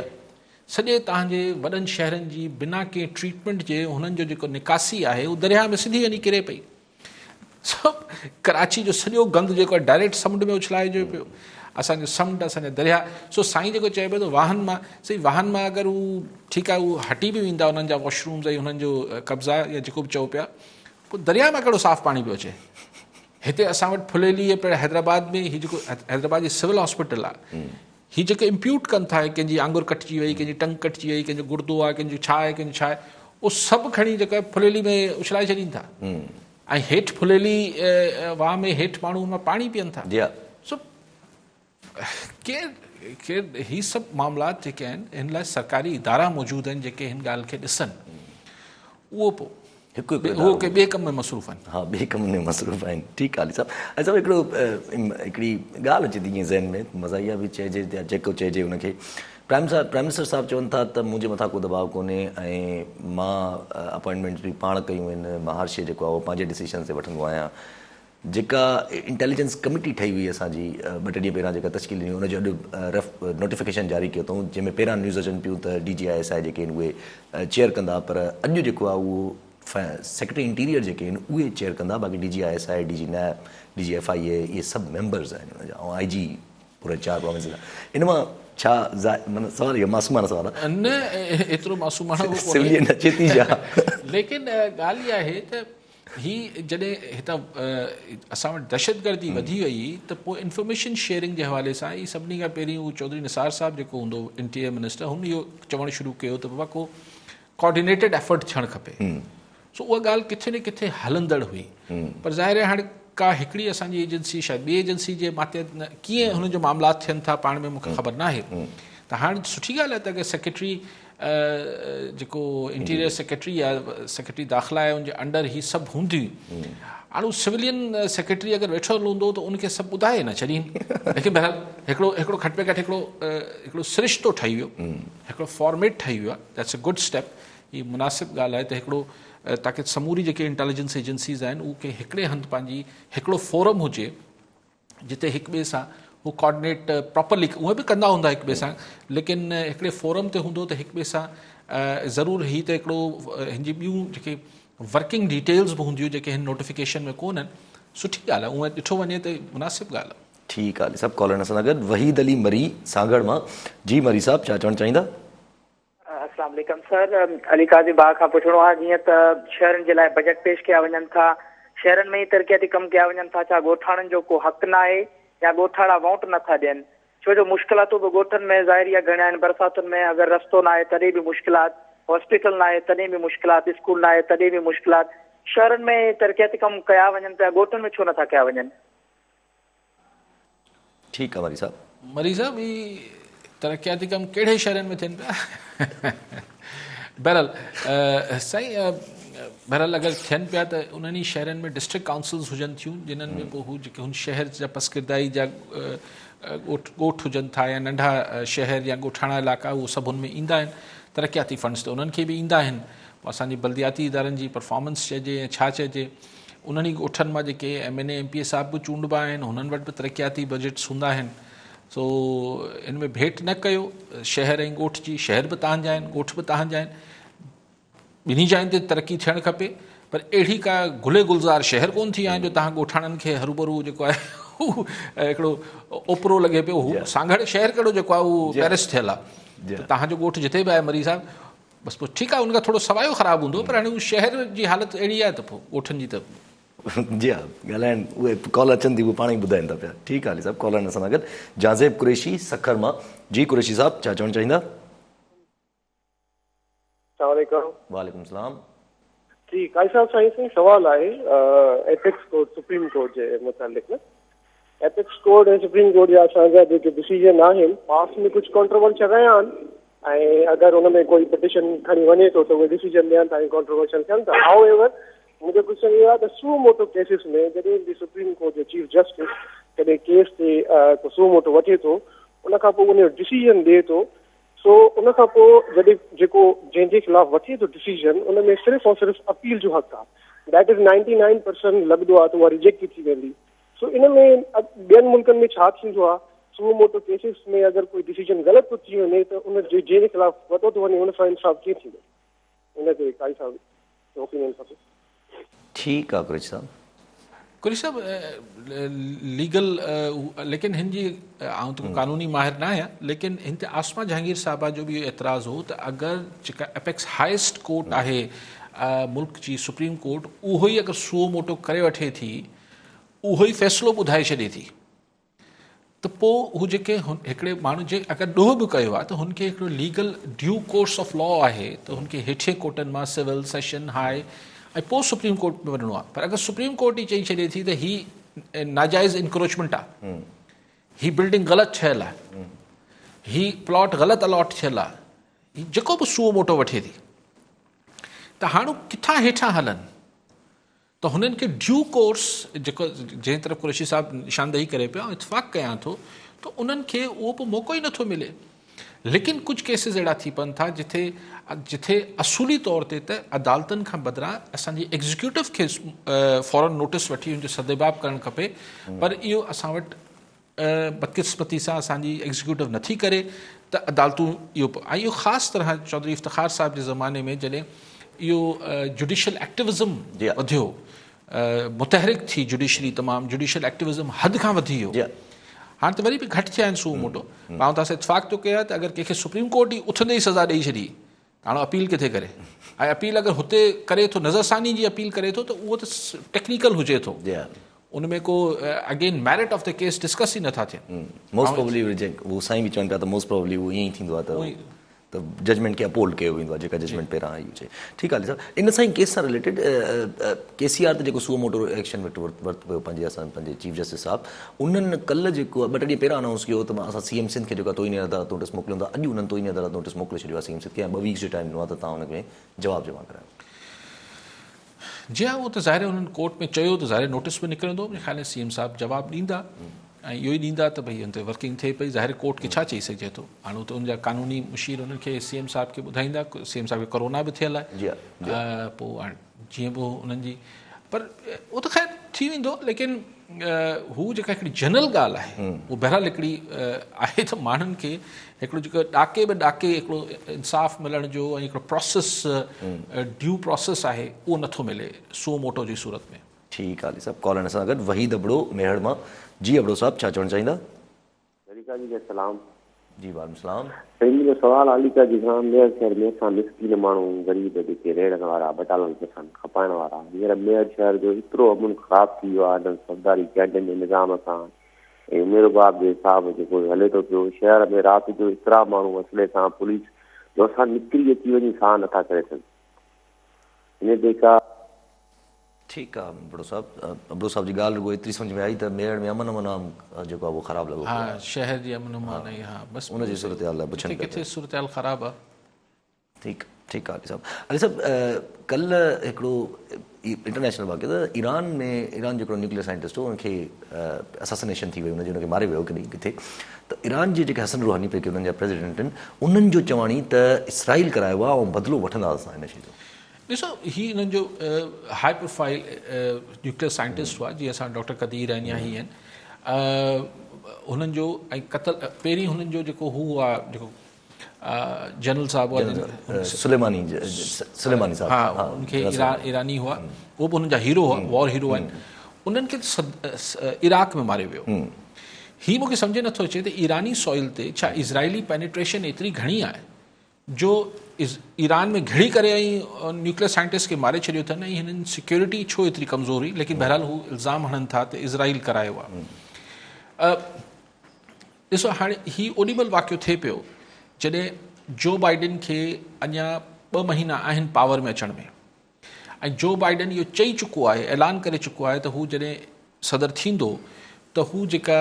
सॼे तव्हांजे वॾनि शहरनि जी बिना कंहिं ट्रीटमेंट जे हुननि जो जेको निकासी आहे उहो दरिया में सिधी वञी किरे पई। कराची जो सॼो गंद जेको आहे डायरेक्ट समुंड में उछलाइजो पियो। असांजो समुंड, असांजा दरिया। सो साईं जेको चए पियो त वाहन मां, साईं वाहन मां अगरि हू ठीकु आहे, उहो हटी बि वेंदा उन्हनि जा वॉशरूम्स ऐं हुननि जो कब्ज़ा या जेको बि चओ पिया, पोइ दरिया मां कहिड़ो साफ़ु पाणी पियो अचे। हिते असां वटि फुलेली हैदराबाद में हीउ जेको हैदराबाद जी सिविल हॉस्पिटल आहे, हीउ जेके इम्प्यूट कनि था कंहिंजी आंगुर कटिजी वई, कंहिंजी टंग कटिजी वई, कंहिंजो गुर्दो आहे, कंहिंजो छा आहे, कंहिंजो छा आहे, उहो सभु खणी जेका फुलेली में उछलाए छॾीनि था ऐं हेठि फुलेली वाह में हेठि माण्हू हुन मां पाणी पीअनि था। जी हा, सो केरु ही सभु मामलात जेके आहिनि हिन लाइ सरकारी इदारा मौजूदु आहिनि जेके हिन ॻाल्हि खे ॾिसनि, उहो पोइ हिकु उहो के ॿिए कम में मसरूफ़ आहिनि। हाँ, ॿिए कम में मसरूफ़ आहिनि। ठीकु आहे साहब। अच्छा, हिकिड़ो हिकिड़ी ॻाल्हि अचे थी ईअं ज़हन में, मज़ाहिया बि चइजे या जेको चइजे हुनखे, प्राइम मिनिस्टर साहब चवनि था त मुंहिंजे मथां को दबाव कोन्हे ऐं मां अपॉइंटमेंट्स बि पाण कयूं आहिनि, मां हर शइ जेको आहे उहो पंहिंजे डिसीजन ते वठंदो आहियां। जेका इंटेलिजेंस कमिटी ठही हुई असांजी 2 ॾींहं पहिरां जेका तश्कील ॾिनी, हुनजो अॼु नोटिफिकेशन जारी कयो अथऊं, जंहिंमें पहिरां न्यूज़ अचनि पियूं त DGISI जेके आहिनि उहे चेयर कंदा, पर अॼु जेको आहे उहो सेक्रेटरी इंटीरियर जेके आहिनि उहे चेयर कंदा, बाक़ी DGISI, DG NAB, DGFIA इहे सभु मेंबर्स आहिनि हुनजा, ऐं IG पूरे 4 प्रोविंस जा। इन मां छा माना सवाल इहो मासूमाना सवाल आहे न, एतिरो मासूमाना सिविलियन अचे थी छा? लेकिन ॻाल्हि इहा आहे त ही जॾहिं हितां असां वटि दहशतगर्दी वधी वई त पोइ इंफॉर्मेशन शेयरिंग जे हवाले सां ई सभिनी खां पहिरीं उहो चौधरी निसार साहब जेको हूंदो इंटीरियर मिनिस्टर, हुन इहो चवणु शुरू कयो त बाबा को कोऑर्डिनेटेड एफर्ट थियणु खपे। सो उहा ॻाल्हि किथे न किथे हलंदड़ हुई, पर ज़ाहिर आहे हाणे का हिकिड़ी असांजी एजेंसी शायदि ॿी एजेंसी जे माते कीअं हुननि जो मामलात थियनि था पाण में मूंखे ख़बर न आहे। त हाणे सुठी ॻाल्हि आहे त अगरि सेक्रेटरी जेको इंटीरियर सेक्रेटरी या सेक्रेटरी दाख़िला आहे उनजे अंडर ही सभु हूंदियूं, हाणे उहो सिविलियन सेक्रेटरी अगरि वेठो हूंदो त उनखे सभु ॿुधाए न छॾीनि। लेकिन बहरहाल हिकिड़ो घटि में घटि हिकिड़ो सिरिश्तो ठही वियो, हिकिड़ो फॉर्मेट ठही वियो आहे, दैट्स अ गुड स्टेप। हीअ मुनासिबु ॻाल्हि आहे त हिकिड़ो ताकी समूरी जेके इंटेलिजेंस एजेंसीज़ आहिनि उहे कंहिं हिकिड़े हंधि पंहिंजी हिकिड़ो फोरम हुजे जिते हिक ॿिए सां हू कोऑर्डिनेट प्रॉपरली, उहे बि कंदा हूंदा हिक ॿिए सां, लेकिन हिकिड़े फोरम ते हूंदो त हिक ॿिए सां ज़रूरु ही त हिकिड़ो हिन जी ॿियूं जेके वर्किंग डिटेल्स बि हूंदियूं जेके हिन नोटिफिकेशन में कोन आहिनि। सुठी ॻाल्हि आहे, उहे ॾिठो वञे त मुनासिबु ॻाल्हि आहे। ठीकु आहे सभु कॉलर सां गॾु वहीद अली मरी सागड़ मां। जी मरी साहब, छा चवणु चाहींदा? अस्सलाम वालेकुम सर, अली काज़ी बाग खां पुछणो आहे, जीअं त शहरनि जे लाइ बजट पेश कया वञनि था, शहरनि में ई तरक़ियाती कम कया वञनि था, छा ॻोठाणनि जो को हक़ न आहे या ॻोठाणा वोट नथा ॾियनि? छो जो मुश्किलातूं बि ॻोठनि में ज़ाहिरिया घणा आहिनि, बरसातुनि में अगरि रस्तो न आहे तॾहिं बि मुश्किलात, हॉस्पिटल न आहे तॾहिं बि मुश्किलात, स्कूल न आहे तॾहिं बि मुश्किलात। शहरनि में तरक़ियाती कम कया वञनि पिया, ॻोठनि में छो नथा कया वञनि? ठीकु आहे मरी साहब। मरी साहब, ही तरक़ियाती कम कहिड़े शहरनि में थियनि पिया? बहरहाल साईं, बहरहाल अगरि थियनि पिया त उन्हनि शहरनि में डिस्ट्रिक्ट काउंसिल्स हुजनि थियूं, जिन्हनि में पोइ हू जेके हुन शहर जा पसकिरदाई जा ॻोठ हुजनि था या नंढा शहर या ॻोठाणा इलाइक़ा, उहे सभु हुन में ईंदा आहिनि। तरक़ियाती फंड्स त उन्हनि खे बि ईंदा आहिनि। पोइ असांजी बल्दियाती इदारनि जी परफॉर्मेंस चइजे या छा चइजे, उन्हनि ॻोठनि मां जेके MNA MPA साहिब बि चूंडबा आहिनि, हुननि वटि बि तरक़ियाती बजट्स हूंदा आहिनि। सो इन में भेट न कयो शहर ऐं ॻोठ जी, शहर बि तव्हांजा आहिनि, ॻोठ बि तव्हांजा आहिनि, ॿिन्ही जाइनि ते तरक़ी थियणु खपे। पर अहिड़ी का गुले गुलज़ार शहर कोन थी आहे जो तव्हां ॻोठाणनि खे हरूभरू जेको आहे हू हिकिड़ो ओपरो लॻे पियो, हू सांघड़ शहर कहिड़ो जेको आहे उहो पेरिस थियल आहे। तव्हांजो ॻोठ जिते बि आहे मरी साहब, बसि पोइ ठीकु आहे, उनखां थोरो सवायो ख़राबु हूंदो, पर हाणे उहो शहर जी हालति अहिड़ी आहे त पोइ ॻोठनि जी त जी हा, ॻाल्हाइण उहे कॉल अचनि थी, उहे पाण ई ॿुधाइनि था पिया। ठीकु आहे साहब, कॉलर सां गॾु जाज़ेब कुरैशी सखर मां। जी कुरैशी साहब, छा चवणु चाहींदा? वालेकुम सलाम। जी काई साहब, साईं सवाल आहे एथिक्स कोड सुप्रीम कोर्ट जे मुतालिक़ में। एथिक्स कोड ऐं सुप्रीम कोर्ट जा असांजा जेके डिसीजन आहिनि पास में कुझु कॉन्ट्रोवर्शियल रहिया आहिनि, ऐं अगरि हुन में कोई पिटिशन खणी वञे थो त उहे डिसीजन ॾियनि था ऐं कॉन्ट्रोवर्शियल थियनि था। हाउएवर मुंहिंजो क्वेश्चन इहो आहे त सू मोटो केसिस में जॾहिं बि सुप्रीम कोर्ट जो चीफ जस्टिस कॾहिं केस ते सू मोटो वठे थो, उनखां पोइ उन जो डिसीजन ॾिए थो, सो उनखां पोइ जॾहिं जेको जंहिंजे ख़िलाफ़ वठे थो डिसीजन, उन में सिर्फ़ु और सिर्फ़ु अपील जो हक़ आहे। दैट इज़ 99% लॻंदो आहे त उहा रिजेक्ट थी वेंदी। सो इन में ॿियनि मुल्कनि में छा थींदो आहे, सू मोटो केसिस में अगरि कोई डिसीजन ग़लति थो थी वञे त उन जंहिंजे ख़िलाफ़ वठो थो वञे उन सां इंसाफ़ कीअं थींदो? इन ते काई साहब ओपिनियन खपे। ठीकु आहे कुरैशी साहब। कुरैशी साहब, लीगल लेकिन हिन जी आउं त कानूनी माहिर न आहियां, लेकिन हिन ते आसमा जहांगीर साहिबा जो बि एतिराज़ हो त अगरि जेका एपेक्स हाइस्ट कोर्ट आहे मुल्क जी सुप्रीम कोर्ट, उहो ई अगरि सुओ मोटो करे वठे थी, उहो ई फ़ैसिलो ॿुधाए छॾे थी, त पोइ हू जेके हिकिड़े माण्हू जे अगरि ॾोह बि कयो आहे त हुनखे हिकिड़ो legal due course of law आहे त हुनखे हेठे कोर्टनि मां सिविल सेशन हाई ऐं पोइ सुप्रीम कोर्ट में वञिणो आहे। पर अगरि सुप्रीम कोर्ट ई चई छॾे थी त ही नाजाइज़ इंक्रोचमेंट आहे, ही बिल्डिंग ग़लति ठहियलु आहे, ही प्लॉट ग़लति अलॉट थियल आहे, ही जेको बि सुओ मोटो वठे थी, त हाणे किथां हेठां हलनि? त हुननि खे ड्यू कोर्स जेको जंहिं तरफ़ कुरैशी साहिबु निशानदेही करे पिया, इतफ़ाक़ कयां थो त उन्हनि खे उहो बि मौक़ो ई नथो मिले। लेकिन कुझु केसिस अहिड़ा थी पवनि था जिथे असुली तौर ते त अदालतनि खां बदिरां असांजी एग्ज़िक्यूटिव खे फौरन नोटिस वठी हुनजो सदेबाब करणु खपे, पर इहो असां वटि बदकिस्मती सां असांजी एग्ज़िक्यूटिव नथी करे त अदालतूं इहो ऐं इहो ख़ासि तरह चौधरी इफ़्तिख़ार साहिब जे ज़माने में जॾहिं इहो जुडिशल एक्टिविज़म वधियो, मुतहरिक थी जुडिशरी, तमामु जुडिशल एक्टिविज़म हद खां वधी वियो। हाणे त वरी बि घटि थिया आहिनि सुओ मोटो। मां तव्हां सां इतफ़ाक़ थो कयां त अगरि कंहिंखे सुप्रीम कोर्ट ई उथंदे ई सज़ा ॾेई छॾी, हाणे अपील किथे करे? ऐं अपील अगरि हुते करे थो, नज़रसानी जी अपील करे थो, त उहो त टेक्निकल हुजे थो, उनमें को again merit of the case discuss ई नथा थियनि। मोस्ट प्रोबेबली वो साईं बि चवनि पिया त मोस्ट प्रोबेबली उहो ईअं ई थींदो आहे त जजमेंट खे अपहोल्ड कयो वेंदो आहे, जेका जजमेंट पहिरां आई हुजे। ठीकु आहे साहिबु, इन साईं केस सां रिलेटेड KCR ते जेको सुओ मोटो एक्शन वरितो पियो पंहिंजे चीफ जस्टिस साहिबु, उन्हनि कल्ह जेको 2 टे ॾींहं पहिरां अनाउंस कयो त असां CM सिंध खे जेको आहे तोइनी अदालत नोटिस मोकिलियूं था। अॼु उन्हनि तोइनी अदालत नोटिस मोकिले छॾियो आहे CM सिंध खे, ऐं 2 वीक्स जो टाइम ॾिनो आहे त तव्हां हुनखे जवाबु जमा करायो। जी हा, उहो त ज़ाहिर हुननि कोर्ट में चयो त ज़ाहिर नोटिस बि निकिरंदो, मुंहिंजे ख़्याल में CM साहिबु जवाबु ॾींदा ऐं इहो ई ॾींदा त भई हुन ते वर्किंग थिए पई। ज़ाहिर कोर्ट खे छा चई सघिजे थो, हाणे त हुनजा कानूनी मुशीर हुननि खे CM साहिब खे ॿुधाईंदा। CM साहिब खे कोरोना बि थियल आहे, पोइ हाणे जीअं बि उन्हनि जी, पर उहो त ख़ैर थी वेंदो। लेकिन हू जेका हिकिड़ी जनरल ॻाल्हि आहे, उहो बहरहाल हिकिड़ी आहे त माण्हुनि खे हिकिड़ो जेको ॾाके बि ॾाके हिकिड़ो इंसाफ़ मिलण जो ऐं हिकिड़ो प्रोसेस, ड्यू प्रोसेस आहे, उहो नथो मिले सुओ मोटो जी सूरत में। ठीकु आहे साहिबु, कॉल सां गॾु वहीद अबड़ो मेहड़ मां। जी अबड़ो साहिबु, छा चवणु चाहींदा? सलाम जी वालेकुम सलाम। मुंहिंजो सवाल अलीका जी खां मेयर शहर में असां मिसकीन माण्हू गरीब जेके रेड़नि वारा बटालनि पैसा खपाइण वारा, हींअर मेयर शहर जो एतिरो अमन ख़राबु थी वियो आहे हिननि सरदारी कैडनि जे निज़ाम सां ऐं उमिरबाब जे हिसाब जेको हले थो पियो। शहर में राति जो एतिरा माण्हू असले सां पुलिस जो असां निकिरी अची वञी साह नथा करे सघूं। हिन ते का ठीकु आहे अबड़ो साहिब जी ॻाल्हि रुॻो एतिरी सम्झ में आई त मेयर में अमन जेको आहे उहो ख़राबु लॻो। हा, शहर जी अमन अमान ऐं हा बसि उनजी सूरत हाल लाइ पुछनि किथे सूरत हाल ख़राबु आहे। ठीकु आहे अली साहिबु, कल्ह हिकिड़ो इंटरनेशनल वाक़ियो त ईरान जेको न्यूक्लियर साइंटिस्ट हो उनखे असैसिनेशन थी वई, हुनखे मारे वियो किथे त ईरान जे जेके हसन रूहानी पई उन्हनि जा प्रेसिडेंट आहिनि, उन्हनि जो चवणी त इसराइल करायो आहे ऐं बदिलो वठंदासीं हिन शइ जो। ॾिसो, ही हिननि जो हाई प्रोफाइल न्यूक्लियर साइंटिस्ट हुआ, जीअं असां डॉक्टर कदीर आहिनि या ही आहिनि, हुननि जो ऐं क़तल पहिरीं हुननि जो जेको हू हुआ, जेको जनरल साहब हुआ सुलेमानी साहब, हा, उनखे ईरानी हुआ, उहो बि हुननि जा हीरो हुआ, वॉर हीरो आहिनि। उन्हनि खे इराक में मारियो वियो। ही मूंखे सम्झ नथो अचे त ईरानी सॉइल ते छा इज़राइली पेनिट्रेशन एतिरी घणी आहे जो ईरान में घिड़ी करे ऐं न्यूक्लियर साइंटिस्ट खे मारे छॾियो अथनि, ऐं हिननि सिक्योरिटी छो एतिरी कमज़ोर हुई। लेकिन बहरहाल हू इल्ज़ाम हणनि था त इज़राइल करायो आहे। ॾिसो, हाणे ही ओॾीमहिल वाक़ियो थिए पियो जॾहिं जो बाइडन खे अञा 2 महीना आहिनि पावर में अचण में, ऐं जो बाइडन इहो चई चुको आहे, ऐलान करे चुको आहे त हू जॾहिं सदर थींदो त हू जेका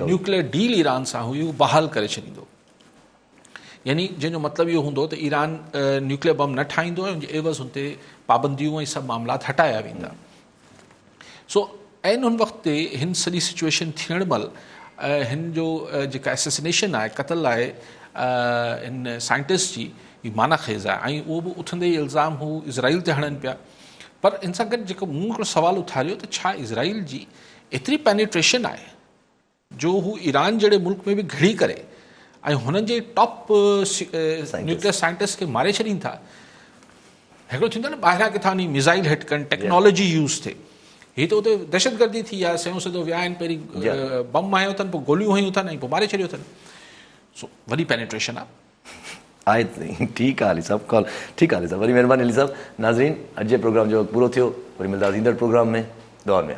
न्यूक्लियर डील ईरान सां हुई उहो बहाल करे छॾींदो। यानी जंहिंजो मतिलबु इहो हूंदो त ईरान न्यूक्लियर बम न ठाहींदो ऐं एवज़ हुते पाबंदियूं ऐं सभु मामलात हटाया वेंदा। सो ऐं हुन वक़्त ते हिन सॼी सिचुएशन थियण महिल हिन जो जेका एसेसिनेशन आहे, क़तल आहे हिन साइंटिस्ट जी, ही माना ख़ेज़ आहे। ऐं उहो बि उथंदे ई इल्ज़ाम हू इज़राइल ते हणनि पिया। पर इन सां गॾु जेको मूं हिकिड़ो सुवालु उथारियो त छा इज़राइल जी एतिरी पेनिट्रेशन आहे जो हू ईरान जहिड़े मुल्क में बि घिड़ी करे ऐं हुननि जे टॉप न्यूक्लियर साइंटिस्ट खे मारे छॾीनि था। हिकिड़ो थींदो आहे न, ॿाहिरां किथां वञी मिज़ाइल हिट कनि, टेक्नोलॉजी यूज़ थिए। हीअ त उते दहशतगर्दी थी आहे, सयूं सिधो विया आहिनि, पहिरीं बम हयो अथनि, पोइ गोलियूं हयूं अथनि, ऐं पोइ मारे छॾियो अथनि। सो वॾी पेनिट्रेशन आहे। ठीकु आहे अली साहिबु, कॉल ठीकु आहे अली साहिबु, वरी महिरबानी अली साहिबु। नाज़रीन, अॼु जे प्रोग्राम जो वक़्तु पूरो थियो, वरी मिलंदासीं ईंदड़ प्रोग्राम में। दुआ में।